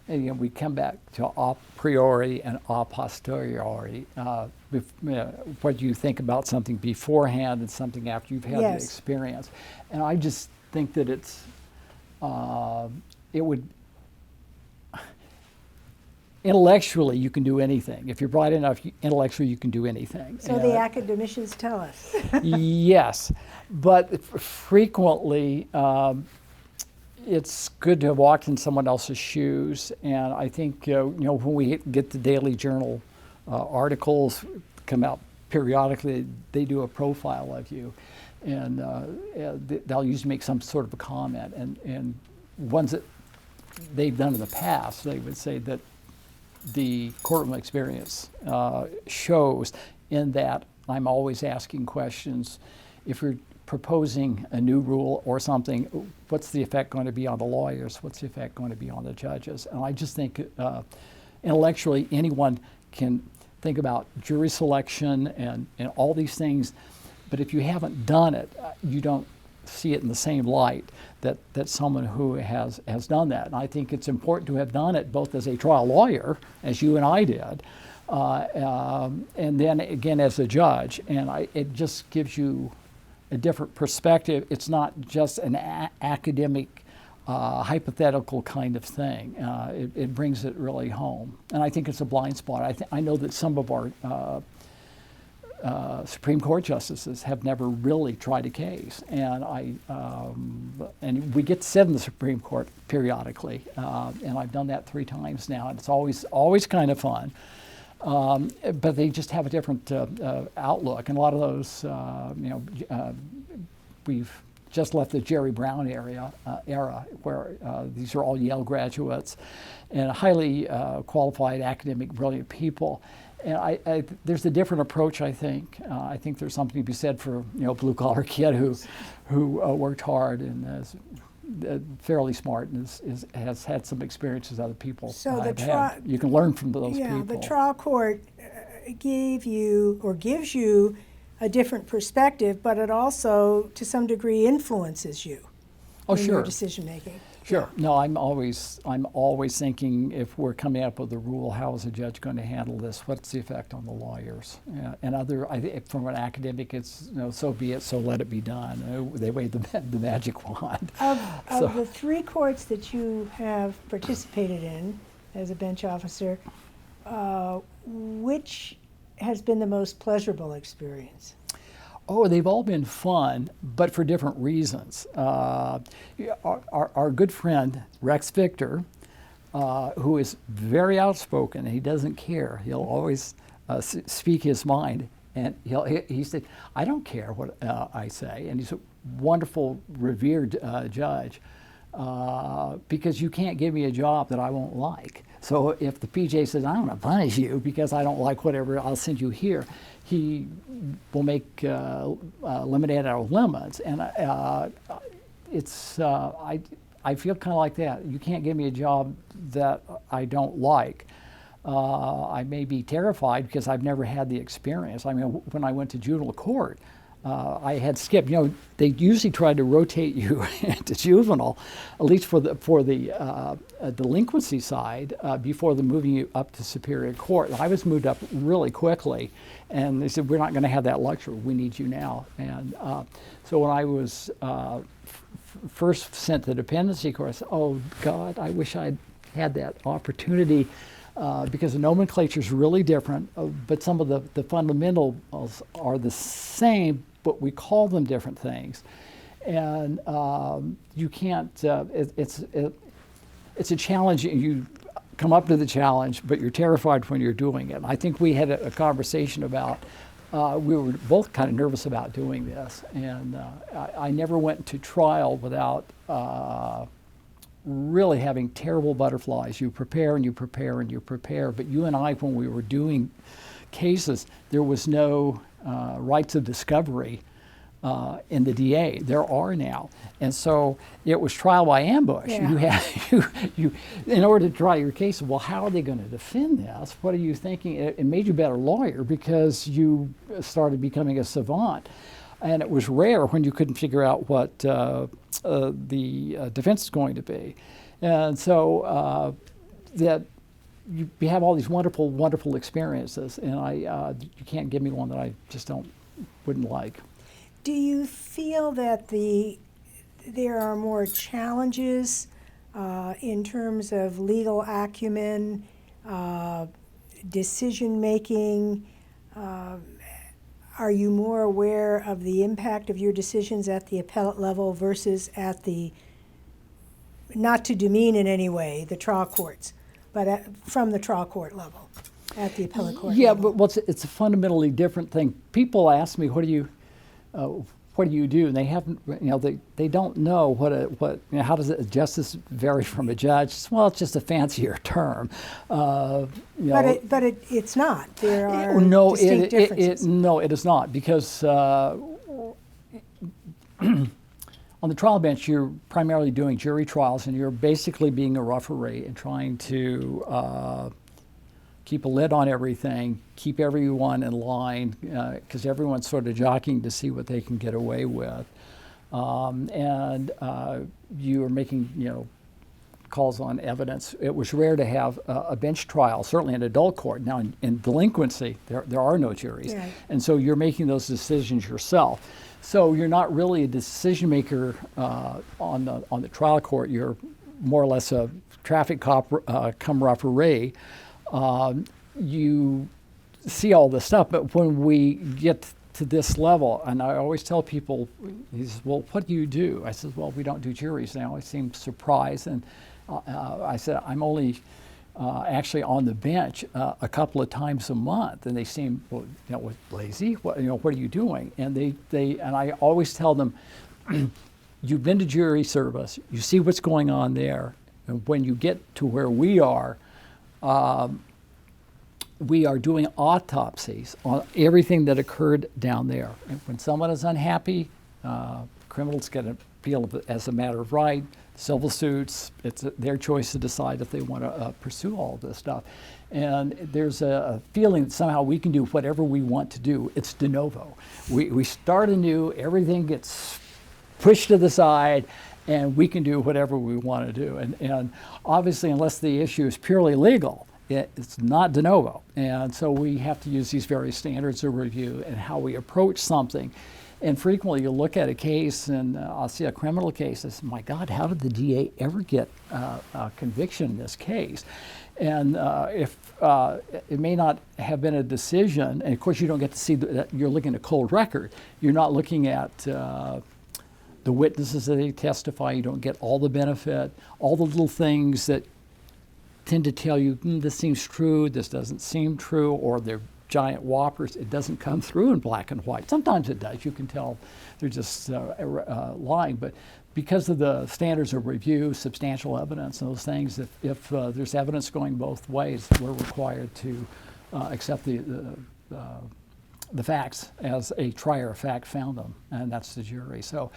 and again, we come back to a priori and a posteriori. What you think about something beforehand and something after you've had Yes. the experience. And I just think that it would, intellectually you can do anything. If you're bright enough, intellectually you can do anything. So the academicians tell us. Yes, but frequently it's good to have walked in someone else's shoes, and I think when we get the Daily Journal articles come out periodically, they do a profile of you, and they'll usually make some sort of a comment, and ones that they've done in the past, they would say that the courtroom experience shows in that I'm always asking questions. If you're proposing a new rule or something, what's the effect going to be on the lawyers? What's the effect going to be on the judges? And I just think intellectually anyone can think about jury selection and all these things, but if you haven't done it, you don't see it in the same light that someone who has done that. And I think it's important to have done it both as a trial lawyer, as you and I did, and then again as a judge. And it just gives you a different perspective. It's not just an academic hypothetical kind of thing. It brings it really home. And I think it's a blind spot. I know that some of our Supreme Court justices have never really tried a case. And and we get to sit in the Supreme Court periodically. And I've done that 3 times now, and it's always kind of fun. But they just have a different outlook. And a lot of those, we've just left the Jerry Brown era where these are all Yale graduates and highly qualified, academic, brilliant people. And there's a different approach, I think. I think there's something to be said for blue-collar kid who worked hard and is fairly smart and has had some experiences other people have had. You can learn from those people. The trial court gave you or gives you a different perspective, but it also, to some degree, influences you in your decision making. Sure. No, I'm always thinking, if we're coming up with a rule, how is a judge going to handle this? What's the effect on the lawyers? And from an academic, it's so be it, so let it be done. They wave the magic wand. Of the 3 courts that you have participated in as a bench officer, which has been the most pleasurable experience? Oh, they've all been fun, but for different reasons. Our good friend, Rex Victor, who is very outspoken, he doesn't care. He'll always speak his mind. And he said, I don't care what I say. And he's a wonderful, revered judge, because you can't give me a job that I won't like. So if the PJ says, I'm going to punish you because I don't like whatever, I'll send you here, he will make lemonade out of lemons. And I feel kind of like that. You can't give me a job that I don't like. I may be terrified because I've never had the experience. I mean, when I went to juvenile court, I had skipped. They usually try to rotate you into juvenile, at least for the delinquency side, before the moving you up to superior court. I was moved up really quickly, and they said, we're not going to have that luxury. We need you now. And so when I was first sent to the dependency court, I said, oh God, I wish I'd had that opportunity. Because the nomenclature is really different, but some of the fundamentals are the same, but we call them different things. And you can't, it's a challenge. You come up to the challenge, but you're terrified when you're doing it. And I think we had a conversation about, we were both kind of nervous about doing this. And I never went to trial without really having terrible butterflies. You prepare and you prepare and you prepare, but you and I, when we were doing cases, there was no rights of discovery in the DA. There are now. And so it was trial by ambush. Yeah. You in order to try your case, well, how are they going to defend this? What are you thinking? It made you a better lawyer because you started becoming a savant. And it was rare when you couldn't figure out what the defense is going to be. And so that you have all these wonderful, wonderful experiences, and you can't give me one that I just wouldn't like. Do you feel that there are more challenges in terms of legal acumen, decision making? Are you more aware of the impact of your decisions at the appellate level versus at not to demean in any way the trial courts, but from the trial court level, at the appellate court level? Yeah, but it's a fundamentally different thing. People ask me, what do you do? And they haven't, they don't know how does justice vary from a judge? Well, it's just a fancier term. But it's not. There are distinct differences. No, it is not, because on the trial bench, you're primarily doing jury trials, and you're basically being a referee and trying to keep a lid on everything, keep everyone in line, because everyone's sort of jockeying to see what they can get away with. And you are making, calls on evidence. It was rare to have a bench trial, certainly in adult court. Now, in delinquency, there are no juries. Right. And so you're making those decisions yourself. So you're not really a decision maker on the trial court. You're more or less a traffic cop cum referee. You see all this stuff, but when we get to this level, and I always tell people, he says, well, what do you do? I said, well, we don't do juries. They always seem surprised. And I said, I'm only actually on the bench a couple of times a month. And they seem, well, lazy? What are you doing? And and I always tell them, you've been to jury service, you see what's going on there. And when you get to where we are doing autopsies on everything that occurred down there. And when someone is unhappy, criminals get a appeal of it as a matter of right. Civil suits, it's their choice to decide if they want to pursue all this stuff. And there's a feeling that somehow we can do whatever we want to do. It's de novo. We start anew, everything gets pushed to the side, and we can do whatever we want to do. And obviously, unless the issue is purely legal, it's not de novo. And so we have to use these various standards of review and how we approach something. And frequently you'll look at a case and I'll see a criminal case and say, my God, how did the DA ever get a conviction in this case? And if it may not have been a decision, and of course you don't get to see, you're looking at a cold record. You're not looking at the witnesses that they testify. You don't get all the benefit, all the little things that tend to tell you, this seems true, this doesn't seem true, or they're giant whoppers. It doesn't come through in black and white. Sometimes it does. You can tell they're just lying. But because of the standards of review, substantial evidence, and those things, if there's evidence going both ways, we're required to accept the facts as a trier of fact found them, and that's the jury. So,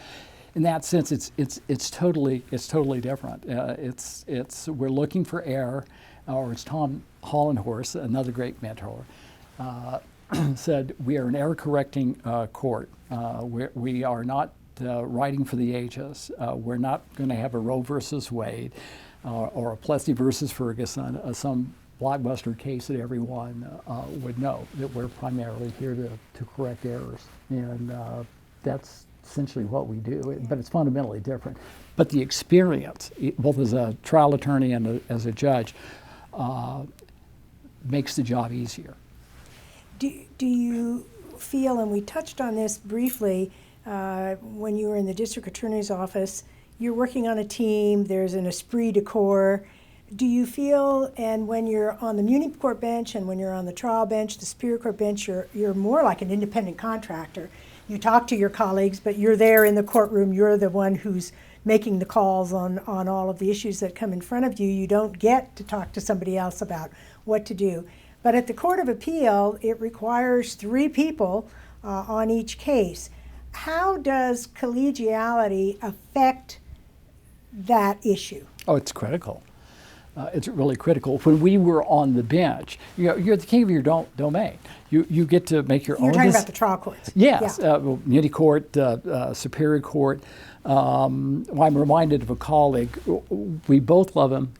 in that sense, it's totally different. We're looking for error, or as Tom Hollenhorst, another great mentor, said, we are an error-correcting court. We are not writing for the ages. We're not going to have a Roe versus Wade or a Plessy versus Ferguson, some blockbuster case that everyone would know. That we're primarily here to correct errors, and that's essentially what we do. But it's fundamentally different. But the experience, both as a trial attorney and as a judge, makes the job easier. Do you feel, and we touched on this briefly, when you were in the district attorney's office, you're working on a team, there's an esprit de corps. Do you feel, and when you're on the Muni court bench and when you're on the trial bench, the Superior Court bench, you're more like an independent contractor. You talk to your colleagues, but you're there in the courtroom, you're the one who's making the calls on all of the issues that come in front of you. You don't get to talk to somebody else about what to do. But at the Court of Appeal, it requires 3 people on each case. How does collegiality affect that issue? Oh, it's critical. It's really critical. When we were on the bench, you're the king of your domain. You get to make your own. You're talking about the trial courts. Yes, Yeah. Muni Court, Superior Court. I'm reminded of a colleague. We both love him.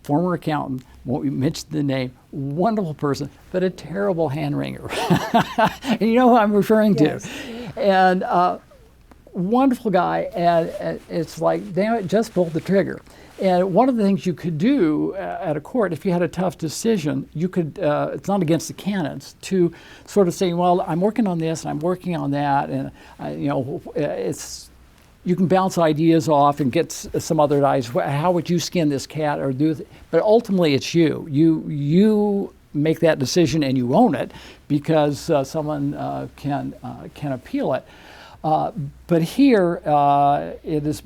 Former accountant, won't mention the name, wonderful person, but a terrible hand wringer. And you know who I'm referring to. Yes. And wonderful guy, and it's like, damn it, just pull the trigger. And one of the things you could do at a court, if you had a tough decision, you could, it's not against the canons, to sort of say, well, I'm working on this and I'm working on that, and you can bounce ideas off and get some other ideas. How would you skin this cat or do? But ultimately, it's you. You make that decision and you own it, because someone can appeal it. But here, it is.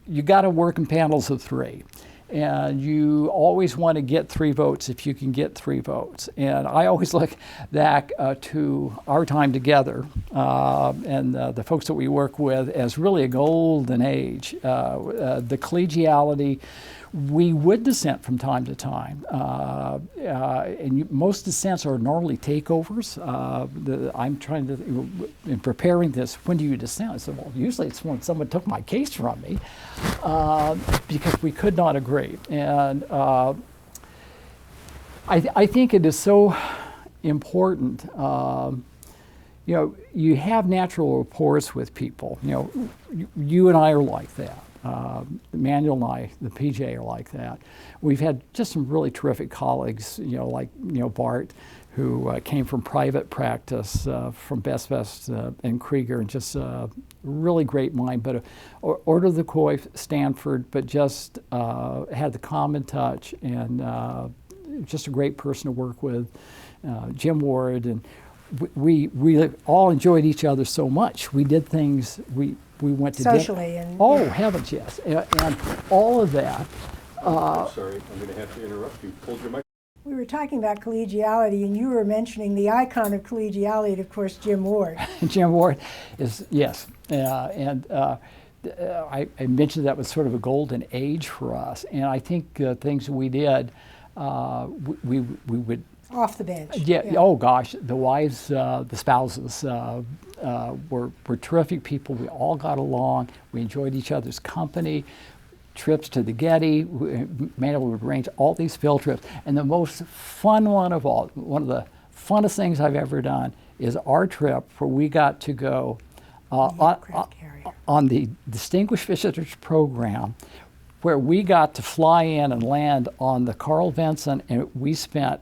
You got to work in panels of 3. And you always want to get 3 votes if you can get 3 votes. And I always look back to our time together and the folks that we work with as really a golden age. The collegiality We would dissent from time to time, most dissents are normally takeovers. I'm trying to, in preparing this, when do you dissent? I said, well, usually it's when someone took my case from me, because we could not agree. And I think it is so important. You have natural rapport with people. You and I are like that. Manuel and I, the PJ, are like that. We've had just some really terrific colleagues, like Bart, who came from private practice from Best Vest and Krieger, and just really great mind. But Order of the Koi, Stanford, but just had the common touch, and just a great person to work with. Jim Ward, and we all enjoyed each other so much. We did things. We went to socially dinner. and Oh, heavens, yes, and all of that. I'm sorry, I'm going to have to interrupt you. Hold your mic. we were talking about collegiality, and you were mentioning the icon of collegiality, of course, Jim Ward. Jim Ward is, yes, and I mentioned that was sort of a golden age for us, and I think things we did, we would. Off the bench. Yeah. Oh gosh, the wives, the spouses were terrific people. We all got along. We enjoyed each other's company. Trips to the Getty. Manuel would arrange all these field trips. And the most fun one of all, one of the funnest things I've ever done, is our trip where we got to go on the Distinguished Visitors Program, where we got to fly in and land on the Carl Vinson, and we spent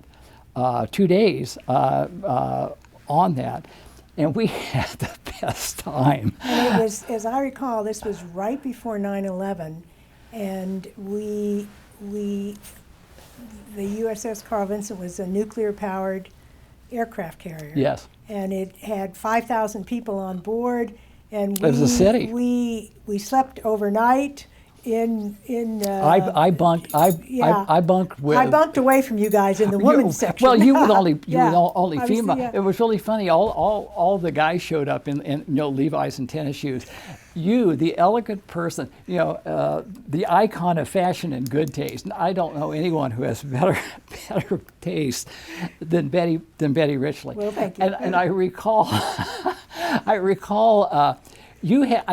2 days on that, and we had the best time. And it was, as I recall, this was right before 9/11, and the USS Carl Vinson was a nuclear-powered aircraft carrier. Yes. And it had 5,000 people on board, and It was a city. We slept overnight. I bunked. I bunked with. I bunked away from you guys in the women's section. Well, you were only Yeah. only I was- female. yeah. It was really funny. All the guys showed up in Levi's and tennis shoes. You, the elegant person, the icon of fashion and good taste. And I don't know anyone who has better taste than Betty Richley. Well, thank you. And I recall, you had.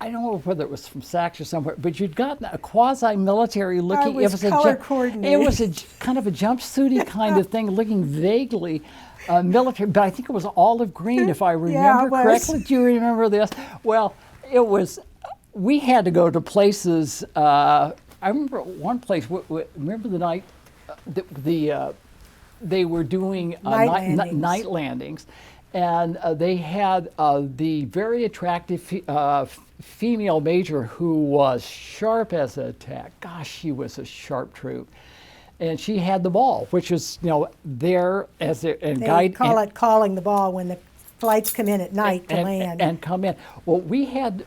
I don't know whether it was from Saks or somewhere, but you'd gotten a quasi-military looking. I was color coordinated. It was a kind of a jumpsuity kind of thing, looking vaguely military. But I think it was olive green, if I remember it was. correctly. Do you remember this? Well, it was. We had to go to places. I remember one place. Remember the night they were doing night landings. And they had the very attractive female major who was sharp as a tack. Gosh, she was a sharp troop. And she had the ball, which is, there as a and They guide. call it calling the ball when the flights come in at night to land. And come in. Well, we had,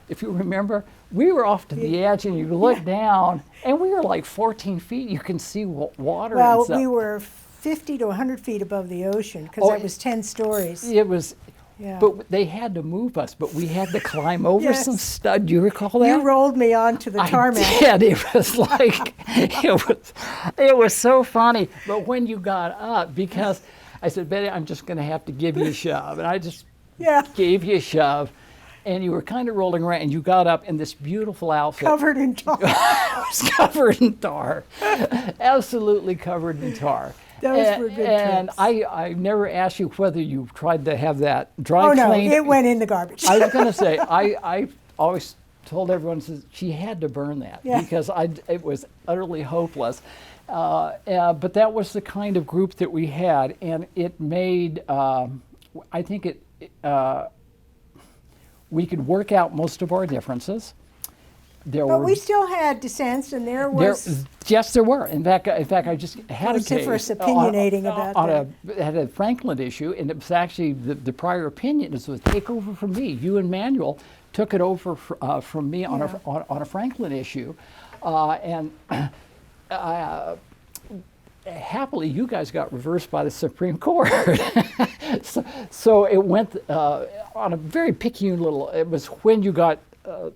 if you remember, we were off to the edge, and you look down, and we were like 14 feet. You can see water. Well, and stuff. we were 50 to 100 feet above the ocean because it was 10 stories. It was, Yeah. but they had to move us, but we had to climb over Yes. some stud. Do you recall that? You rolled me onto the tarmac. I did. It was like, it was so funny. But when you got up, because I said, Betty, I'm just going to have to give you a shove. And I just Yeah. gave you a shove. And you were kind of rolling around, and you got up in this beautiful outfit. Covered in tar. It was covered in tar. Absolutely covered in tar. Those were good And trips. I never asked you whether you tried to have that dry Oh, no, cleaned. it went in the garbage. I was going to say, I always told everyone, says she had to burn that Yeah. because it was utterly hopeless. But that was the kind of group that we had, and it made, I think we could work out most of our differences. But we still had dissents, and there was... Yes, there were. In fact, I just had a Vociferous case opinionating about had a Franklin issue, and it was actually the prior opinion was take over from me. You and Manuel took it over from me on a Franklin issue, and happily, you guys got reversed by the Supreme Court. so it went on a very picayune little. It was when you got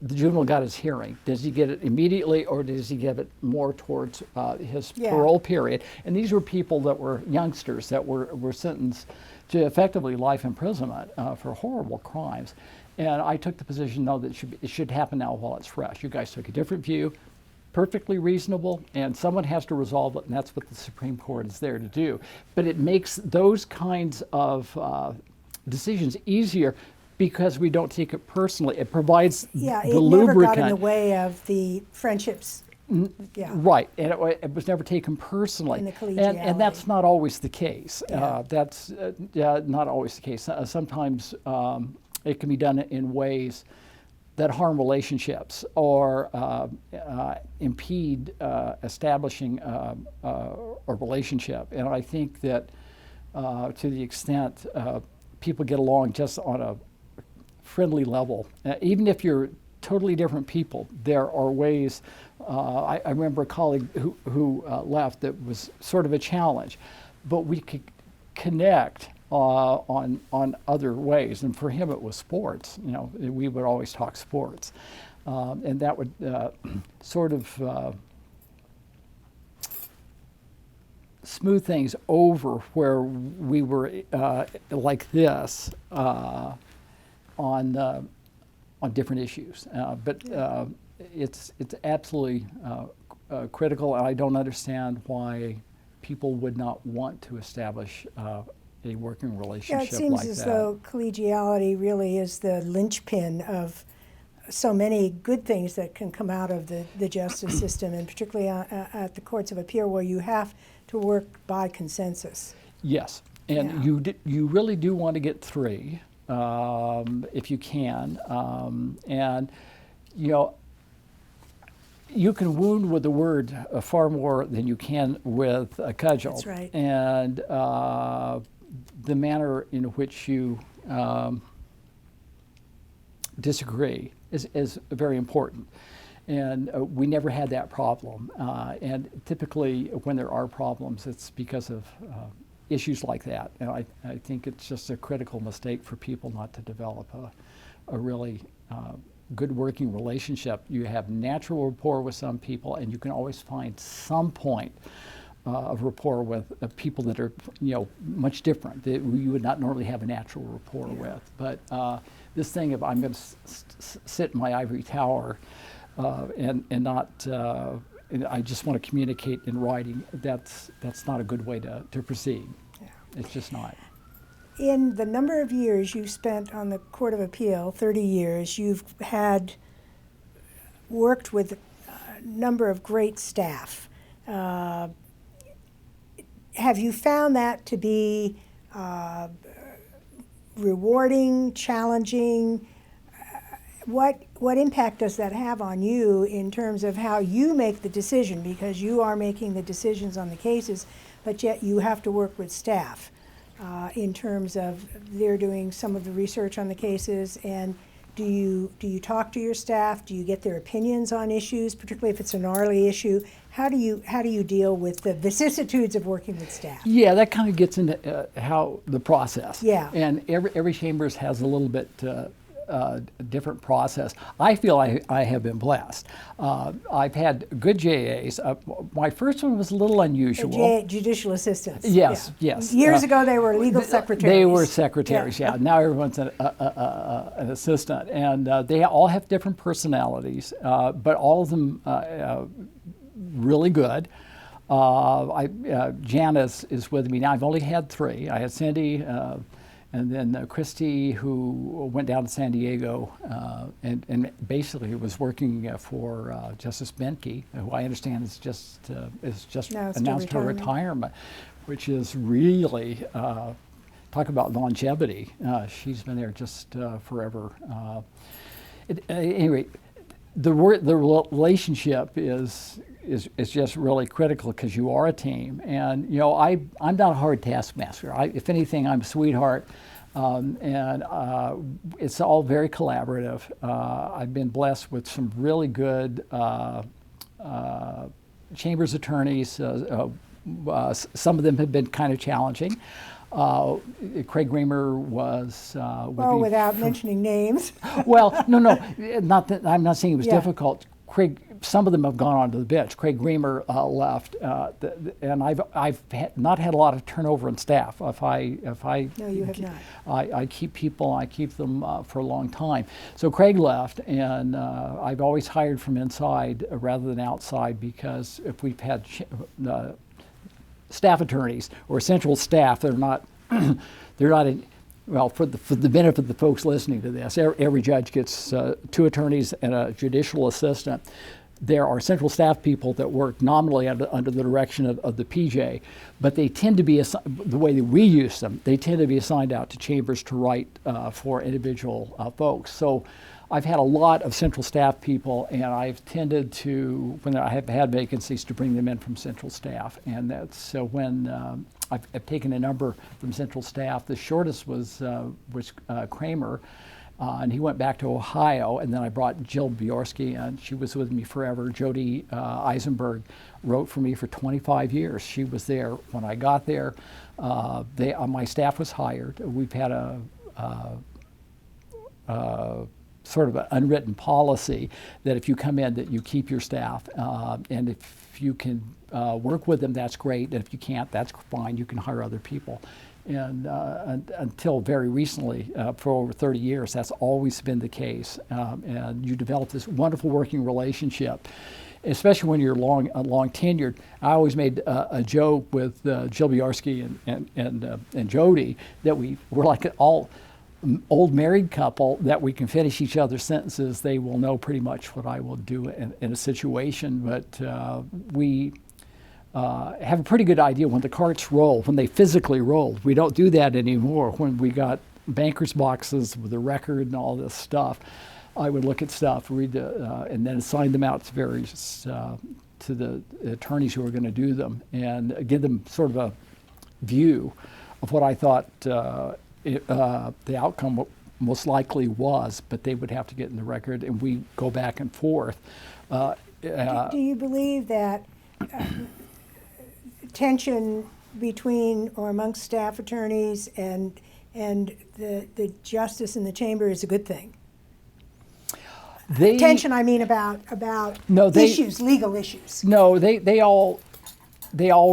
the juvenile got his hearing, does he get it immediately or does he give it more towards his Yeah. parole period? And these were people that were youngsters that were sentenced to effectively life imprisonment for horrible crimes. And I took the position, no, that it should happen now while it's fresh. You guys took a different view, perfectly reasonable, and someone has to resolve it, and that's what the Supreme Court is there to do. But it makes those kinds of decisions easier because we don't take it personally. It provides Yeah, the it never lubricant. got in the way of the friendships. Yeah. Right, and it was never taken personally. And the and that's collegiality. not always the case. Yeah. That's not always the case. Sometimes it can be done in ways that harm relationships or impede establishing a relationship. And I think that to the extent people get along just on a friendly level, even if you're totally different people, there are ways. I remember a colleague who left that was sort of a challenge, but we could connect on other ways. And for him, it was sports. You know, we would always talk sports, and that would sort of smooth things over where we were like this on different issues. But it's absolutely critical, and I don't understand why people would not want to establish a working relationship Yeah, it seems like as that. though collegiality really is the linchpin of so many good things that can come out of the justice system, and particularly at the courts of appeal, where you have to work by consensus. Yes, and Yeah. you really do want to get three if you can, and you know, you can wound with a word far more than you can with a cudgel. That's right. And the manner in which you disagree is very important. And we never had that problem. And typically, when there are problems, it's because of issues like that. And I think it's just a critical mistake for people not to develop a really good working relationship. You have natural rapport with some people, and you can always find some point of rapport with people that are, you know, much different that you would not normally have a natural rapport with. But this thing of I'm going to sit in my ivory tower and not, I just want to communicate in writing, that's not a good way to proceed. Yeah. It's just not. In the number of years you've spent on the Court of Appeal, 30 years, you've had worked with a number of great staff. Have you found that to be rewarding, challenging? What impact does that have on you in terms of how you make the decision? Because you are making the decisions on the cases, but yet you have to work with staff in terms of they're doing some of the research on the cases. And do you talk to your staff? Do you get their opinions on issues, particularly if it's a gnarly issue? How do you deal with the vicissitudes of working with staff? Yeah, that kind of gets into how the process. Yeah. And every chambers has a little bit different process. I feel I have been blessed. I've had good JAs. My first one was a little unusual. Judicial assistants. Yes, Yeah. yes. Years ago, they were legal secretaries. They were secretaries, yeah. Now everyone's an assistant. And they all have different personalities, but all of them really good. Janice is with me now. I've only had three. I had Cindy, and then Christy, who went down to San Diego and basically was working for Justice Benke, who I understand is just announced her retirement, which is really talk about longevity. She's been there just forever. Anyway, the relationship is just really critical because you are a team, and you know I'm not a hard taskmaster. If anything, I'm a sweetheart, and it's all very collaborative. I've been blessed with some really good chambers attorneys. Some of them have been kind of challenging, Craig Reamer was. would Well, be without mentioning names. Well, no, not that. I'm not saying it was Yeah. difficult. Craig, some of them have gone on to the bench. Craig Reamer left, and I've not had a lot of turnover in staff. If I No, you have not. I keep people. I keep them for a long time. So Craig left, and I've always hired from inside rather than outside, because if we've had staff attorneys or central staff, they're not they're not in. Well, for the benefit of the folks listening to this, every judge gets 2 attorneys and a judicial assistant. There are central staff people that work nominally under the direction of the PJ, but they tend to be, the way that we use them, they tend to be assigned out to chambers to write for individual folks. So I've had a lot of central staff people, and I've tended to, when I have had vacancies, to bring them in from central staff. And that's so when I've taken a number from central staff. The shortest was Kramer, and he went back to Ohio. And then I brought Jill Bjorski in. She was with me forever. Jody Eisenberg wrote for me for 25 years. She was there when I got there. My staff was hired. We've had a sort of an unwritten policy that if you come in, that you keep your staff, and if you can work with them, that's great. And if you can't, that's fine. You can hire other people. And until very recently, for over 30 years, that's always been the case. And you develop this wonderful working relationship, especially when you're long tenured. I always made a joke with Jill Bjorski and Jody that we're like all old married couple, that we can finish each other's sentences. They will know pretty much what I will do in a situation, but we have a pretty good idea when the carts roll, when they physically roll. We don't do that anymore. When we got banker's boxes with the record and all this stuff, I would look at stuff, read and then assign them out to various to the attorneys who are going to do them, and give them sort of a view of what I thought the outcome most likely was, but they would have to get in the record, and we go back and forth. Do you believe that tension between or amongst staff attorneys and the justice in the chamber is a good thing? Tension, I mean, about issues, legal issues. No, they all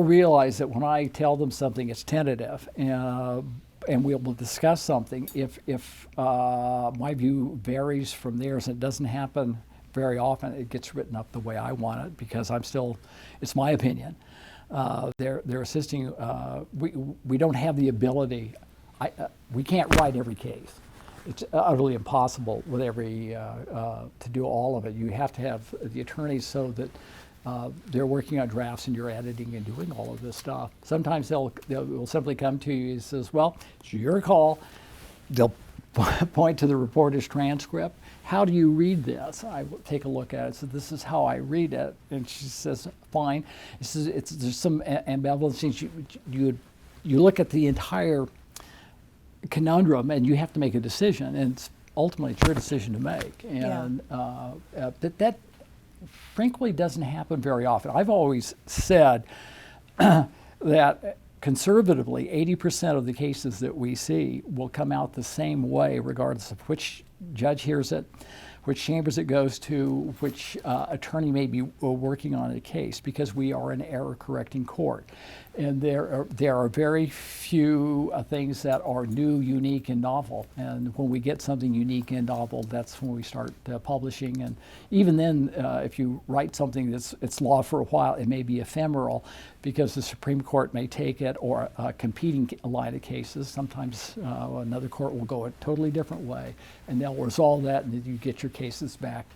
realize that when I tell them something, it's tentative, and we will discuss something. If my view varies from theirs, and it doesn't happen very often, it gets written up the way I want it, because it's my opinion. They're assisting. We don't have the ability. We can't write every case. It's utterly impossible with to do all of it. You have to have the attorneys so that they're working on drafts and you're editing and doing all of this stuff. Sometimes they'll simply come to you and says, well, it's your call. They'll point to the reporter's transcript. How do you read this? I will take a look at it. So this is how I read it. And she says, fine. She says, there's some ambivalence. You look at the entire conundrum and you have to make a decision. And ultimately, it's your decision to make. And that frankly doesn't happen very often. I've always said that conservatively, 80% of the cases that we see will come out the same way, regardless of which judge hears it, which chambers it goes to, which attorney may be working on a case, because we are an error-correcting court. And there are very few things that are new, unique, and novel. And when we get something unique and novel, that's when we start publishing. And even then, if you write something it's law for a while, it may be ephemeral, because the Supreme Court may take it, or a competing line of cases. Sometimes another court will go a totally different way, and they'll resolve that, and then you get your cases back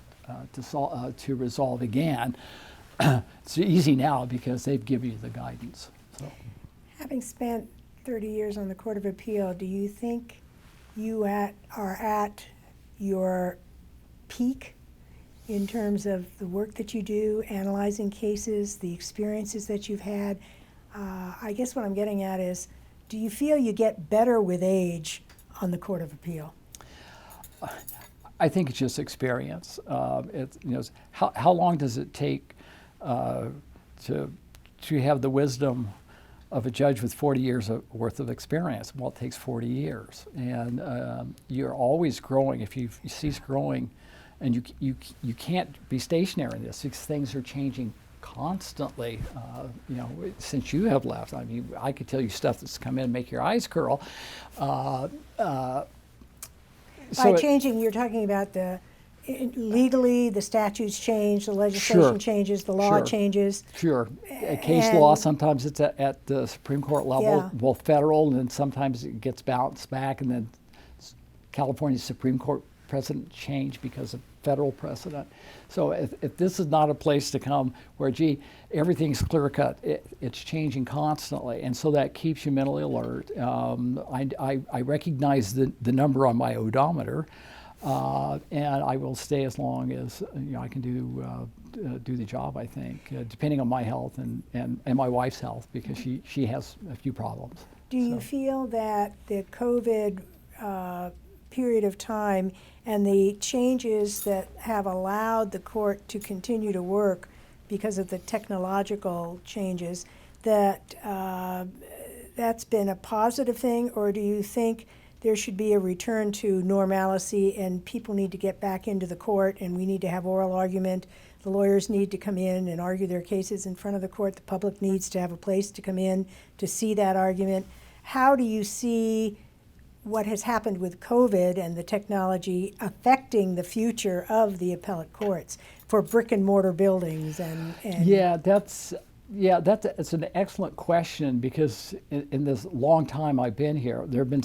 to resolve again. It's easy now because they've given you the guidance. So. Having spent 30 years on the Court of Appeal, do you think you are at your peak in terms of the work that you do, analyzing cases, the experiences that you've had? I guess what I'm getting at is, do you feel you get better with age on the Court of Appeal? I think it's just experience. How long does it take to have the wisdom of a judge with 40 years worth of experience. Well, it takes 40 years, and you're always growing. If you cease growing, and you can't be stationary in this because things are changing constantly. Since you have left, I mean, I could tell you stuff that's come in and make your eyes curl. By changing, you're talking about legally, the statutes change, the legislation Sure. changes, the law Sure. changes. Sure. Case And- law, sometimes it's at the Supreme Court level, Yeah. both federal, and then sometimes it gets bounced back, and then California's Supreme Court precedent change because of federal precedent. So if this is not a place to come where, gee, everything's clear cut, it's changing constantly, and so that keeps you mentally alert. I recognize the number on my odometer, and I will stay as long as I can do the job, I think, depending on my health and my wife's health, because she has a few problems. Do you feel that the COVID period of time and the changes that have allowed the court to continue to work because of the technological changes, that that's been a positive thing, or do you think there should be a return to normalcy and people need to get back into the court and we need to have oral argument? The lawyers need to come in and argue their cases in front of the court. The public needs to have a place to come in to see that argument. How do you see what has happened with COVID and the technology affecting the future of the appellate courts for brick and mortar buildings and That's an excellent question, because in this long time I've been here, there have been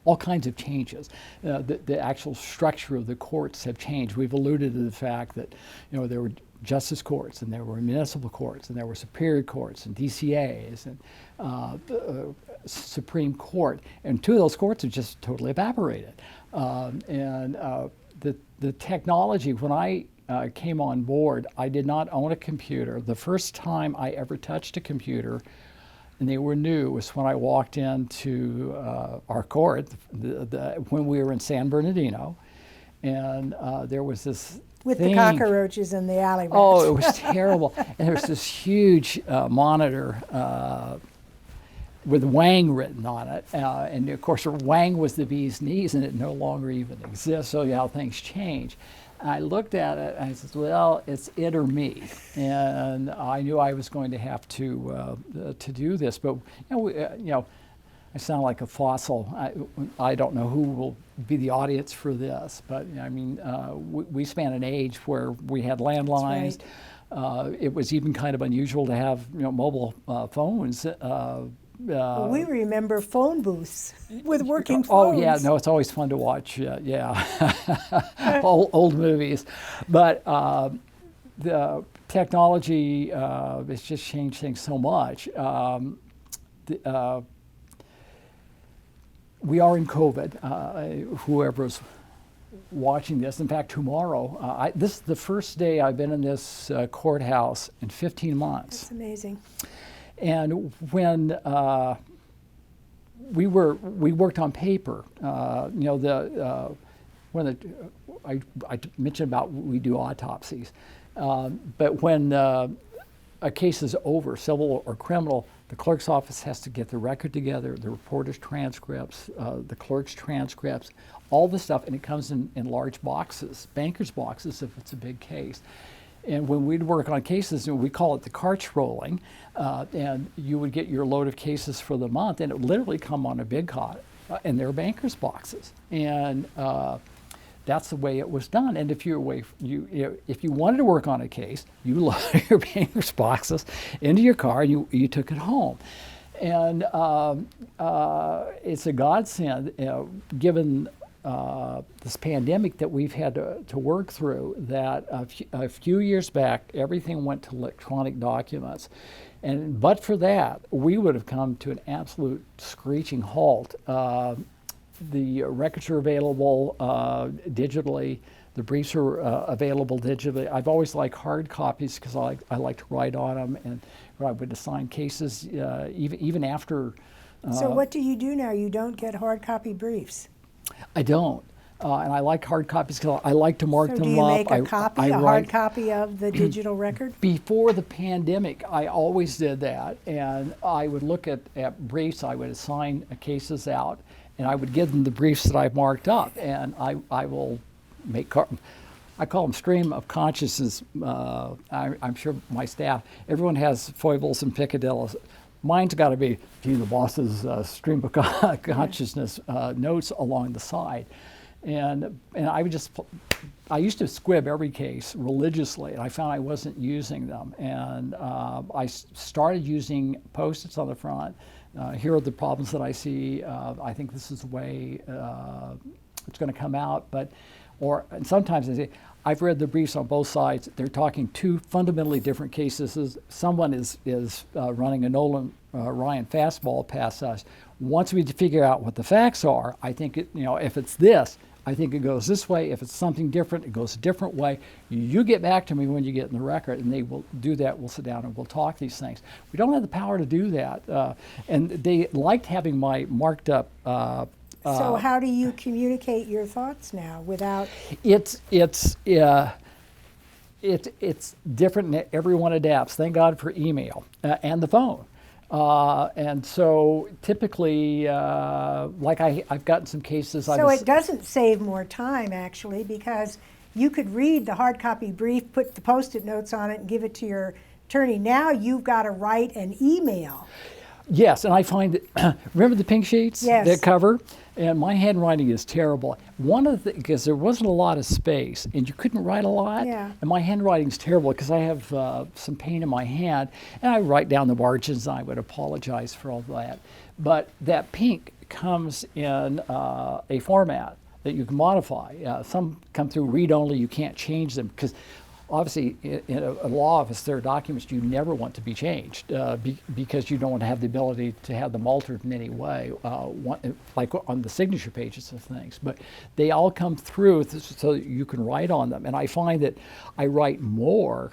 all kinds of changes. The actual structure of the courts have changed. We've alluded to the fact that there were justice courts, and there were municipal courts, and there were superior courts, and DCAs, and Supreme Court, and two of those courts have just totally evaporated. The technology, when I came on board, I did not own a computer. The first time I ever touched a computer, and they were new, was when I walked into our court when we were in San Bernardino, and there was this with thing. the cockroaches and the alley rats. Oh, it was terrible. And there was this huge monitor with Wang written on it. And of course, Wang was the bee's knees, and it no longer even exists. So how things change. I looked at it and I said, well, it's it or me. And I knew I was going to have to do this. But, I sound like a fossil. I don't know who will be the audience for this, but I mean, we span an age where we had landlines. Right. It was even kind of unusual to have mobile phones. We remember phone booths with working phones. Oh yeah, no, it's always fun to watch. Old movies, but the technology has just changed things so much. We are in COVID. Whoever's watching this, in fact, tomorrow, this is the first day I've been in this courthouse in 15 months. That's amazing. And when we worked on paper, when I mentioned about we do autopsies, but when a case is over, civil or criminal, the clerk's office has to get the record together, the reporter's transcripts, the clerk's transcripts, all the stuff, and it comes in large boxes, banker's boxes if it's a big case. And when we'd work on cases, we call it the carts rolling, and you would get your load of cases for the month, and it would literally come on a big cot, and they're banker's boxes. And that's the way it was done. And if if you wanted to work on a case, you loaded your banker's boxes into your car and you took it home. And it's a godsend, given this pandemic that we've had to work through, that a few years back, everything went to electronic documents. But for that, we would have come to an absolute screeching halt. The records are available digitally. The briefs are available digitally. I've always liked hard copies because I like to write on them, and I would assign cases even after. So what do you do now? You don't get hard copy briefs? I don't. And I like hard copies because I like to mark So them do you up. make a copy, I a hard write- copy of the digital record? Before the pandemic, I always did that, and I would look at briefs. I would assign cases out, and I would give them the briefs that I've marked up, and I will make. I call them stream of consciousness. I'm sure my staff, everyone has foibles and picadillos. Mine's got to be, gee, the boss's stream of consciousness notes along the side. And I used to squib every case religiously, and I found I wasn't using them. And I started using Post-its on the front. Here are the problems that I see. I think this is the way it's going to come out. And sometimes I say, I've read the briefs on both sides. They're talking two fundamentally different cases. Someone is running a Nolan Ryan fastball past us. Once we figure out what the facts are, I think if it's this, I think it goes this way. If it's something different, it goes a different way. You get back to me when you get in the record, and they will do that. We'll sit down and we'll talk these things. We don't have the power to do that, and they liked having my marked up. So how do you communicate your thoughts now without? It's different, and everyone adapts. Thank God for email and the phone. And so typically, like I've gotten some cases. So it doesn't save more time, actually, because you could read the hard copy brief, put the Post-it notes on it, and give it to your attorney. Now you've got to write an email. Yes, and I find that, remember the pink sheets Yes. that cover? And my handwriting is terrible. One of the, because there wasn't a lot of space and you couldn't write a lot. Yeah. And my handwriting's terrible because I have some pain in my hand, and I write down the margins, and I would apologize for all that. But that pink comes in a format that you can modify. Some come through read-only, you can't change them because obviously, in a law office, there are documents you never want to be changed because you don't want to have the ability to have them altered in any way, like on the signature pages of things. But they all come through so that you can write on them. And I find that I write more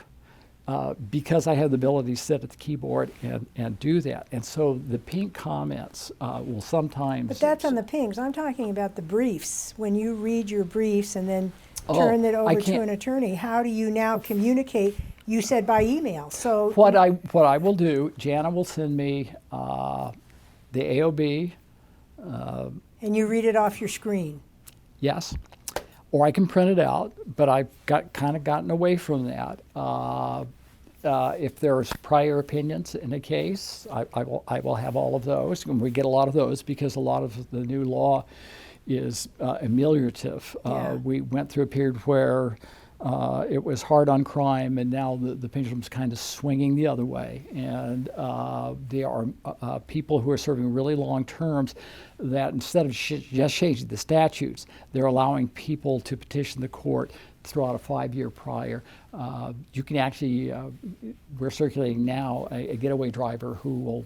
because I have the ability to sit at the keyboard and do that. And so the pink comments will sometimes... But that's on the pinks. I'm talking about the briefs. When you read your briefs and then turn it over to an attorney, how do you now communicate? You said by email. So what I will do, Jana will send me the AOB. And you read it off your screen. Yes, or I can print it out. But I've kind of gotten away from that. If there's prior opinions in a case, I will have all of those, and we get a lot of those because a lot of the new law is ameliorative. Yeah. We went through a period where it was hard on crime, and now the pendulum's kind of swinging the other way. And there are people who are serving really long terms that instead of just changing the statutes, they're allowing people to petition the court throughout a 5-year prior. You can actually, we're circulating now a getaway driver who will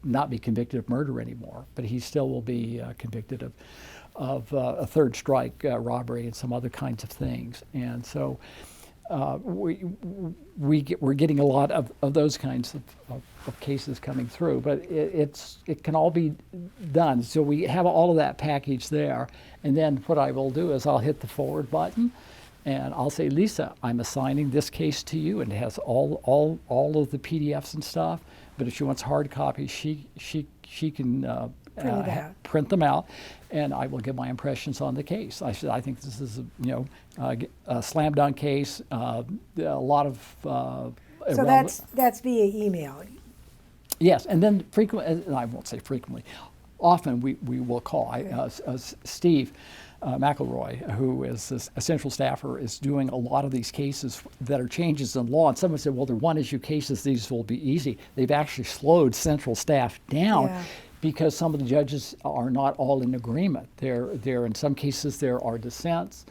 not be convicted of murder anymore, but he still will be convicted of a third strike robbery and some other kinds of things. And so we're getting a lot of those kinds of cases coming through, but it can all be done. So we have all of that package there, and then what I will do is I'll hit the forward button, and I'll say, Lisa, I'm assigning this case to you, and it has all of the PDFs and stuff. But if she wants hard copies, she can print them out, and I will give my impressions on the case. I think this is a slam dunk case. A lot of so that's via email. Yes, and then frequently, I won't say frequently, often we will call. Steve McElroy, who is a central staffer, is doing a lot of these cases that are changes in law. And someone said, well, they're one-issue cases, these will be easy. They've actually slowed central staff down because some of the judges are not all in agreement. There in some cases, there are dissents.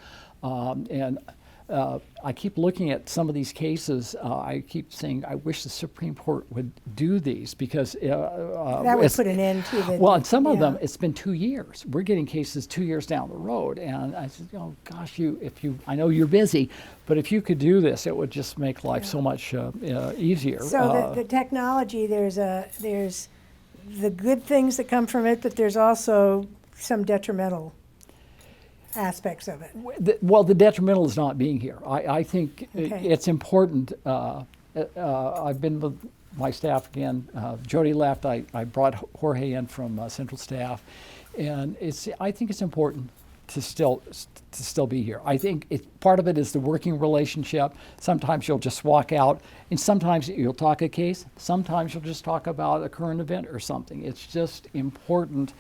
I keep looking at some of these cases. I keep saying, I wish the Supreme Court would do these because that would put an end to the. Well, and some of them, it's been 2 years. We're getting cases 2 years down the road, and I said, oh gosh, I know you're busy, but if you could do this, it would just make life so much easier. So the technology, there's the good things that come from it, but there's also some detrimental. aspects of it? Well, the detrimental is not being here. I think Okay. it's important. I've been with my staff again. Jody left. I brought Jorge in from central staff, and I think it's important to still be here. I think part of it is the working relationship. Sometimes you'll just walk out, and sometimes you'll talk a case. Sometimes you'll just talk about a current event or something. It's just important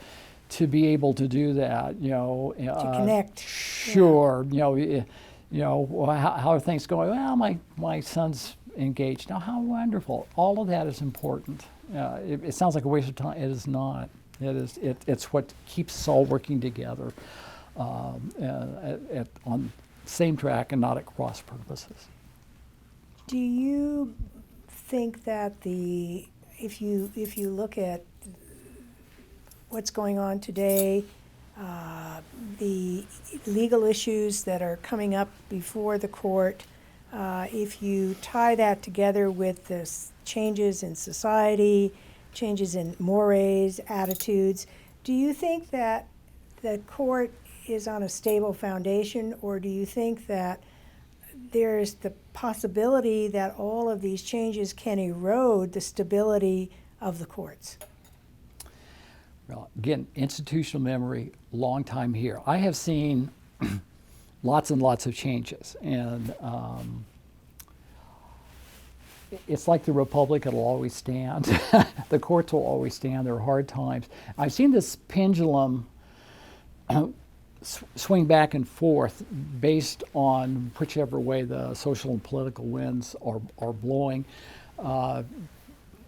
to be able to do that. To connect. Sure. Well, how are things going? Well, my son's engaged now. How wonderful! All of that is important. It sounds like a waste of time. It is not. It is. It's what keeps us all working together. On the same track and not at cross purposes. Do you think that if you look at what's going on today, the legal issues that are coming up before the court, if you tie that together with the changes in society, changes in mores, attitudes, do you think that the court is on a stable foundation, or do you think that there's the possibility that all of these changes can erode the stability of the courts? Well, again, institutional memory, long time here. I have seen lots and lots of changes, and it's like the republic, it'll always stand. The courts will always stand. There are hard times. I've seen this pendulum swing back and forth based on whichever way the social and political winds are blowing.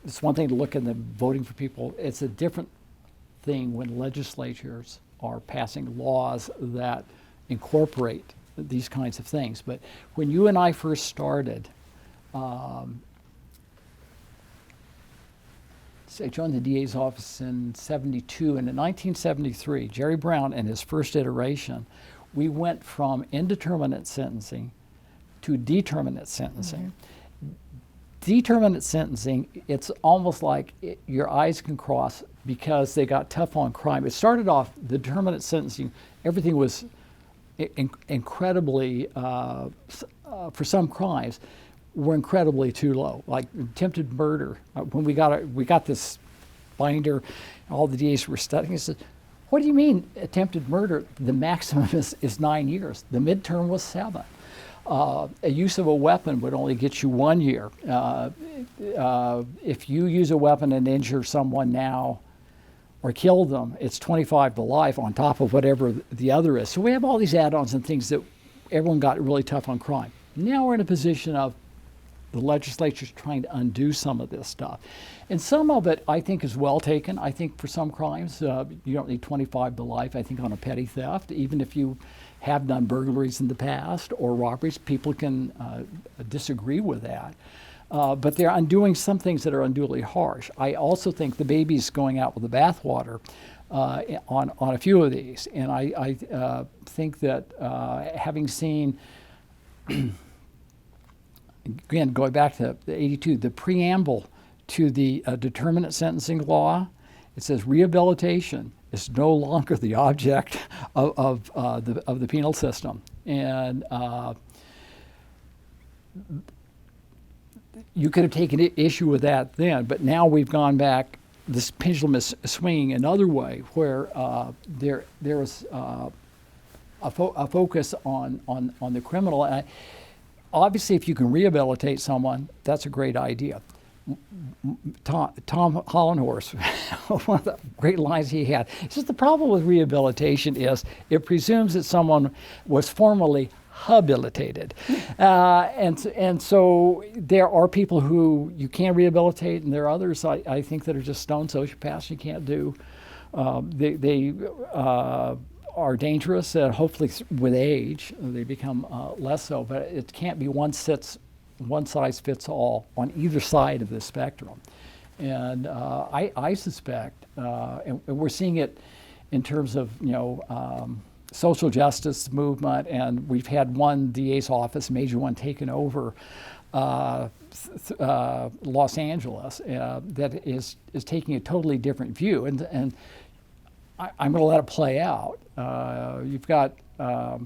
It's one thing to look at the voting for people. It's a different thing when legislatures are passing laws that incorporate these kinds of things. But when you and I first started, I joined the DA's office in '72, and in 1973, Jerry Brown, in his first iteration, we went from indeterminate sentencing to determinate sentencing. Mm-hmm. Determinate sentencing, it's almost like your eyes can cross because they got tough on crime. It started off, the determinate sentencing, everything was incredibly, for some crimes, were incredibly too low. Like attempted murder, when we got this binder, all the DAs were studying, he said, what do you mean attempted murder? The maximum is 9 years. The midterm was 7. A use of a weapon would only get you 1 year. If you use a weapon and injure someone now or kill them, it's 25 to life on top of whatever the other is. So we have all these add-ons and things that everyone got really tough on crime. Now we're in a position of the legislature's trying to undo some of this stuff. And some of it, I think, is well taken. I think for some crimes, you don't need 25 to life, I think, on a petty theft. Even if you have done burglaries in the past or robberies, people can disagree with that. But they're undoing some things that are unduly harsh. I also think the baby's going out with the bathwater on a few of these. And I think that having seen again, going back to the '82, the preamble to the determinate sentencing law, it says rehabilitation is no longer the object of the penal system, and you could have taken issue with that then, but now we've gone back. This pendulum is swinging another way, where there is a focus on the criminal. And obviously, if you can rehabilitate someone, that's a great idea. Tom Hollenhorst, one of the great lines he had, he says the problem with rehabilitation is it presumes that someone was formerly habilitated. And so there are people who you can rehabilitate, and there are others, I think, that are just stone sociopaths you can't do. They are dangerous, and hopefully with age they become less so, but it can't be one size fits all on either side of the spectrum. And I suspect, and we're seeing it in terms of social justice movement, and we've had one DA's office, major one, taken over Los Angeles that is taking a totally different view. And I'm going to let it play out. You've got a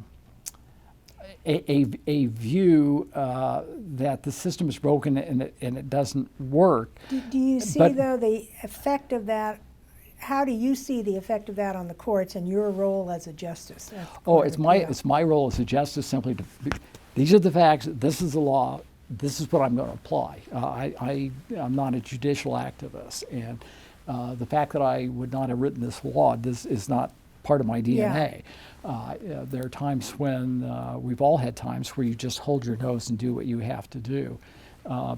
view that the system is broken and it doesn't work. Do you see, But- though, the effect of that? How do you see the effect of that on the courts and your role as a justice? at the Oh, Court it's of my Appeal? it's my role as a justice simply to. These are the facts. This is the law. This is what I'm going to apply. I'm not a judicial activist, and the fact that I would not have written this law, this is not part of my DNA. There are times when we've all had times where you just hold your nose and do what you have to do.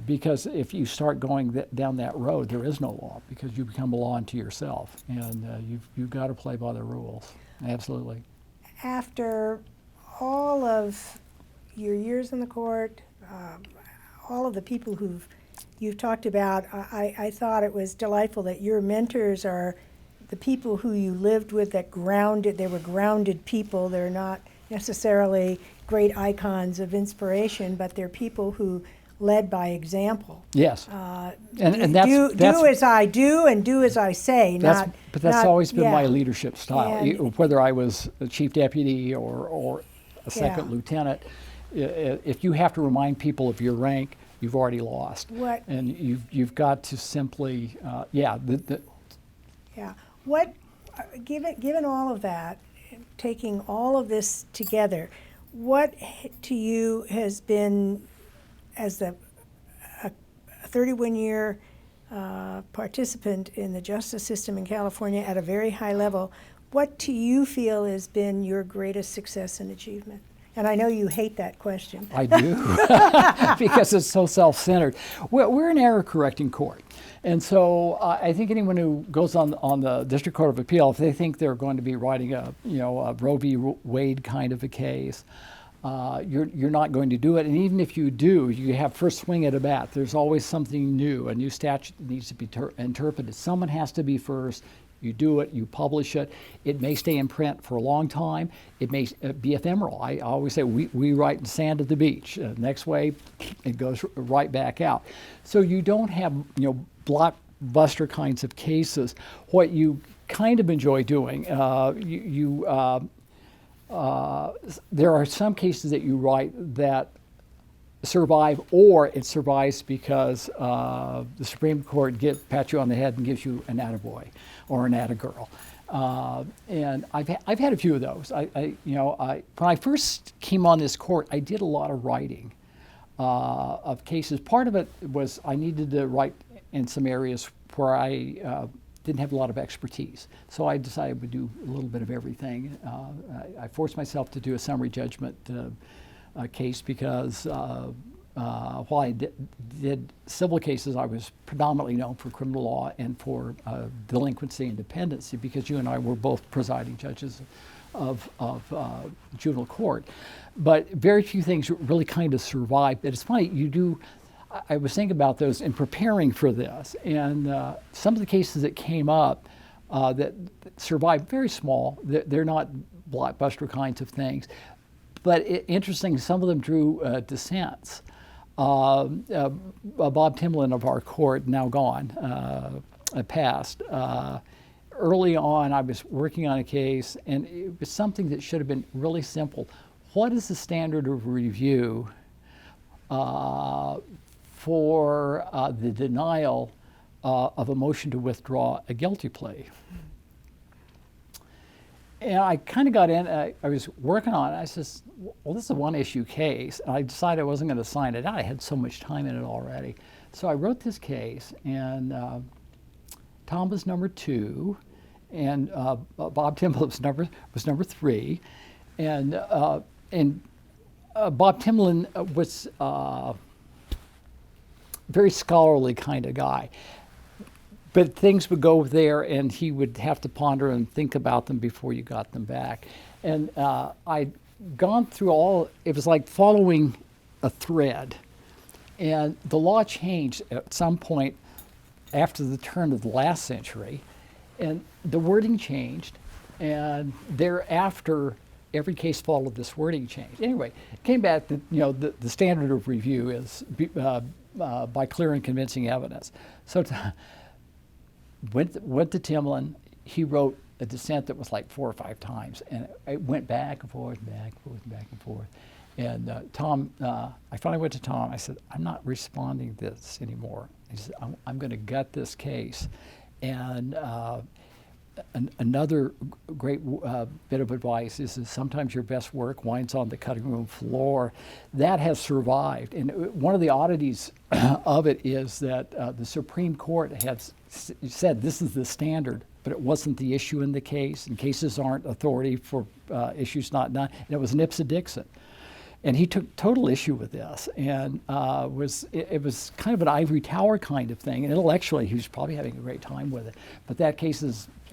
Because if you start going down that road, there is no law, because you become a law unto yourself, and you've got to play by the rules. Absolutely. After all of your years in the court, all of the people you've talked about, I thought it was delightful that your mentors are the people who you lived with, they were grounded people. They're not necessarily great icons of inspiration, but they're people who led by example. Yes. And do that's as I do and do as I say. That's always been my yeah. leadership style. And- Whether I was a chief deputy or a second Yeah. lieutenant, if you have to remind people of your rank, you've already lost. What- And you've got to simply, Yeah. What, given all of that, taking all of this together, what to you has been, as a 31-year participant in the justice system in California at a very high level, what to you feel has been your greatest success and achievement? And I know you hate that question. I do, because it's so self-centered. We're an error-correcting court. And so I think anyone who goes on the District Court of Appeal, if they think they're going to be writing a Roe v. Wade kind of a case, you're not going to do it. And even if you do, you have first swing at a bat. There's always something new. A new statute needs to be interpreted. Someone has to be first. You do it, you publish it. It may stay in print for a long time. It may be ephemeral. I always say we write in sand at the beach. Next wave, it goes right back out. So you don't have blockbuster kinds of cases. What you kind of enjoy doing, there are some cases that you write that survive, or it survives because the Supreme Court pats you on the head and gives you an attaboy or an attagirl. And I've had a few of those. When I first came on this court, I did a lot of writing of cases. Part of it was I needed to write in some areas where I didn't have a lot of expertise. So I decided I would do a little bit of everything. I forced myself to do a summary judgment case because while I did civil cases, I was predominantly known for criminal law and for delinquency and dependency, because you and I were both presiding judges of juvenile court. But very few things really kind of survive. But it's funny, I was thinking about those in preparing for this, and some of the cases that came up that survived, very small, they're not blockbuster kinds of things. But interesting, some of them drew dissents. Bob Timlin of our court, now gone, passed. Early on, I was working on a case, and it was something that should have been really simple. What is the standard of review for the denial of a motion to withdraw a guilty plea? And I kind of got in, I was working on it. I says, well, this is a one-issue case. And I decided I wasn't going to sign it out. I had so much time in it already. So I wrote this case, and Tom was number 2, and Bob Timlin was number 3. And Bob Timlin was a very scholarly kind of guy. But things would go there, and he would have to ponder and think about them before you got them back. And I'd gone through it was like following a thread. And the law changed at some point after the turn of the last century, and the wording changed, and thereafter, every case followed this wording change. Anyway, it came back that the standard of review is by clear and convincing evidence. So went to Timlin. He wrote a dissent that was like 4 or 5 times, and it went back and forth, and back and forth, and back and forth. And Tom, I finally went to Tom. I said, I'm not responding to this anymore. He said, I'm going to gut this case. And another great bit of advice is that sometimes your best work winds on the cutting room floor. That has survived. And one of the oddities of it is that the Supreme Court has said this is the standard, but it wasn't the issue in the case, and cases aren't authority for issues not done. And it was Nipsa Dixon. And he took total issue with this, and it was kind of an ivory tower kind of thing. And intellectually, he was probably having a great time with it. But that case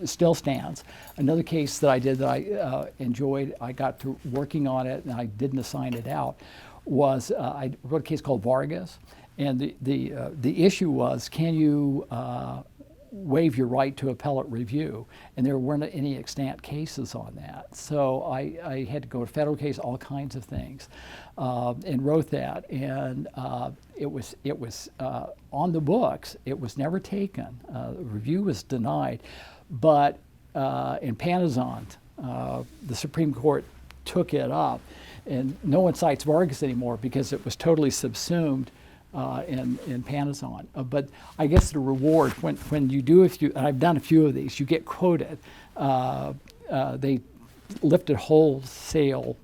still stands. Another case that I did that I enjoyed, I got to working on it, and I didn't assign it out, was I wrote a case called Vargas. And the issue was, can you waive your right to appellate review? And there weren't any extant cases on that. So I had to go to federal case, all kinds of things, and wrote that. And it was on the books. It was never taken. The review was denied. But in Panazant, the Supreme Court took it up. And no one cites Vargas anymore because it was totally subsumed in Panazant. But I guess the reward, when you do and I've done a few of these, you get quoted. They lifted wholesale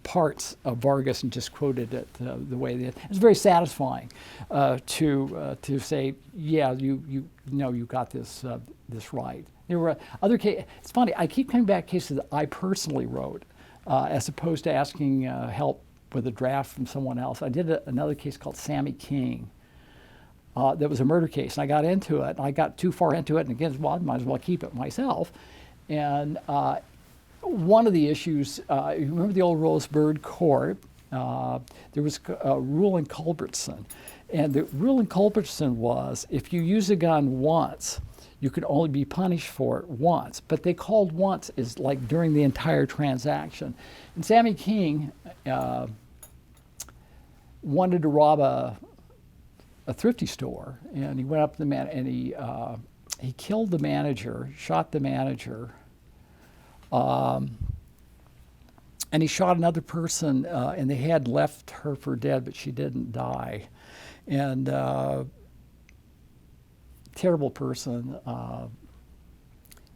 parts of Vargas and just quoted it the way they did. It's very satisfying to say, yeah, you know you got this right. There were other cases. It's funny, I keep coming back to cases that I personally wrote as opposed to asking help with a draft from someone else. I did another case called Sammy King that was a murder case, and I got into it, and I got too far into it, and again, well, I might as well keep it myself. And one of the issues, you remember the old Rosebird Court? There was a rule in Culbertson, and the rule in Culbertson was if you use a gun once, you could only be punished for it once. But they called once is like during the entire transaction. And Sammy King wanted to rob a thrifty store, and he went up to the man, and he killed the manager, shot the manager, and he shot another person, and they had left her for dead, but she didn't die. And terrible person.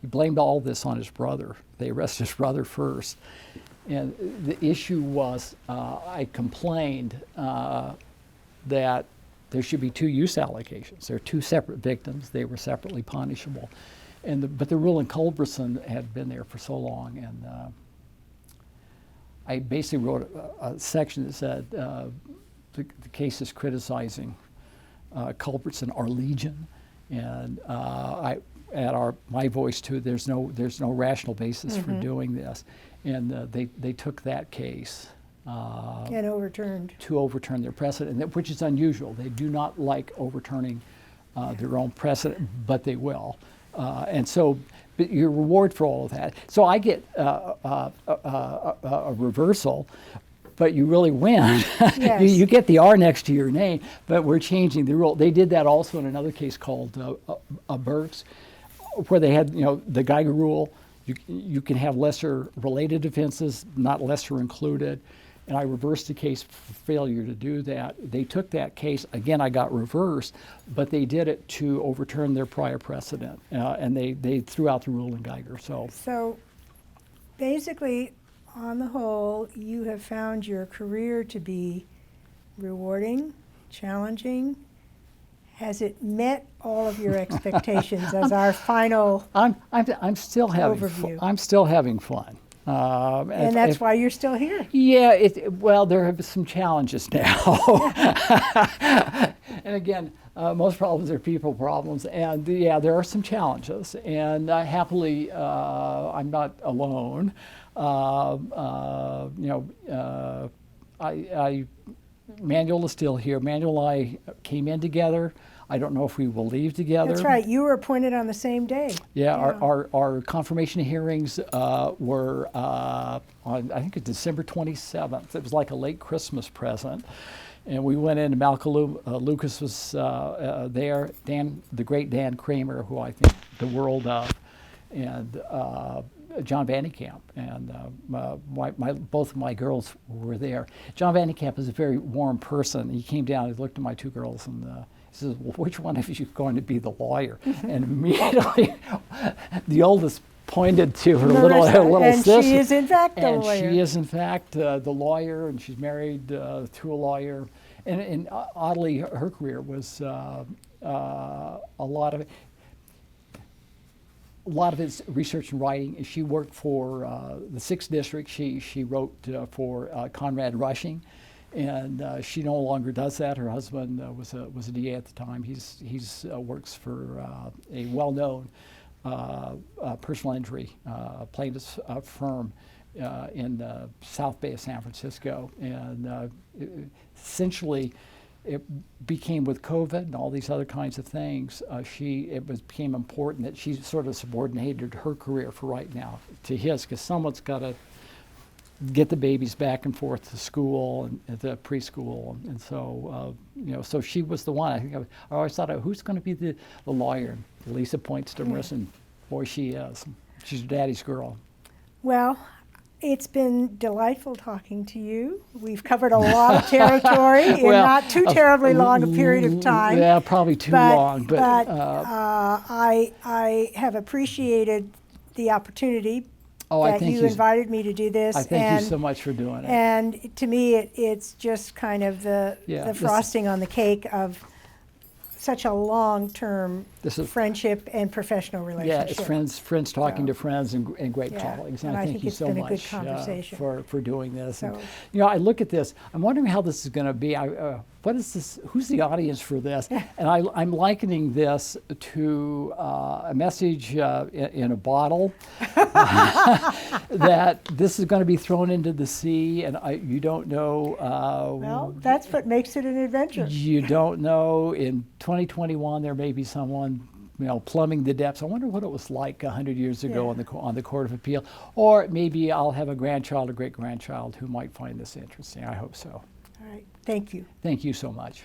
He blamed all this on his brother. They arrested his brother first. And the issue was, I complained that there should be 2 use allocations. There are 2 separate victims. They were separately punishable. But the rule in Culbertson had been there for so long. And I basically wrote a section that said the case is criticizing Culbertson, our legion. And I add my voice to it. There's no rational basis for doing this. And they took that case And overturned. to overturn their precedent, which is unusual. They do not like overturning their own precedent, but they will. And so but your reward for all of that. So I get a reversal, but you really win. Yes. you get the R next to your name, but we're changing the rule. They did that also in another case called Burks, where they had the Geiger rule. You can have lesser related offenses, not lesser included. And I reversed the case for failure to do that. They took that case, again, I got reversed, but they did it to overturn their prior precedent. And they threw out the rule in Geiger. So basically, on the whole, you have found your career to be rewarding, challenging. Has it met all of your expectations as our final I'm still having overview? I'm still having fun. And that's why you're still here. Yeah, well, there have been some challenges now. And again, most problems are people problems. And yeah, there are some challenges. And happily, I'm not alone. Manuel is still here. Manuel and I came in together. I don't know if we will leave together. That's right. You were appointed on the same day. Yeah. Our confirmation hearings were on, I think, December 27th. It was like a late Christmas present. And we went in, and Malcolm Lucas was there, the great Dan Kramer, who I think the world of. and John Vandekamp, and both of my girls were there. John Vandekamp is a very warm person. He came down, he looked at my two girls, and he says, "Well, which one of you is going to be the lawyer?" And immediately, the oldest pointed to her little sister. And she is in fact the and lawyer. she is in fact the lawyer, and she's married to a lawyer. And oddly, her career was a lot of its research and writing. She worked for the 6th District. She wrote for Conrad Rushing, and she no longer does that. Her husband was a DA at the time. He's works for a well-known personal injury plaintiff's firm in the South Bay of San Francisco, and essentially it became, with COVID and all these other kinds of things, became important that she sort of subordinated her career for right now to his, because someone's got to get the babies back and forth to school and to preschool, and so so she was the one. I think I always thought, who's going to be the lawyer? And Lisa points to Marissa, and boy, she is. She's her daddy's girl. Well, it's been delightful talking to you. We've covered a lot of territory in not too terribly long a period of time. Yeah, probably too long. But I have appreciated the opportunity that you invited me to do this. I thank you so much for doing it. And to me, it's just kind of the frosting on the cake of such a long-term friendship and professional relationship. Yeah, it's friends talking to friends and great colleagues. And I thank you so much for doing this. So, and, I look at this. I'm wondering how this is going to be. What is this? Who's the audience for this? And I'm likening this to a message in a bottle that this is going to be thrown into the sea, and you don't know. Well, that's what makes it an adventure. You don't know. In 2021, there may be someone, plumbing the depths. I wonder what it was like 100 years ago on the Court of Appeal. Or maybe I'll have a grandchild or great-grandchild who might find this interesting. I hope so. All right. Thank you. Thank you so much.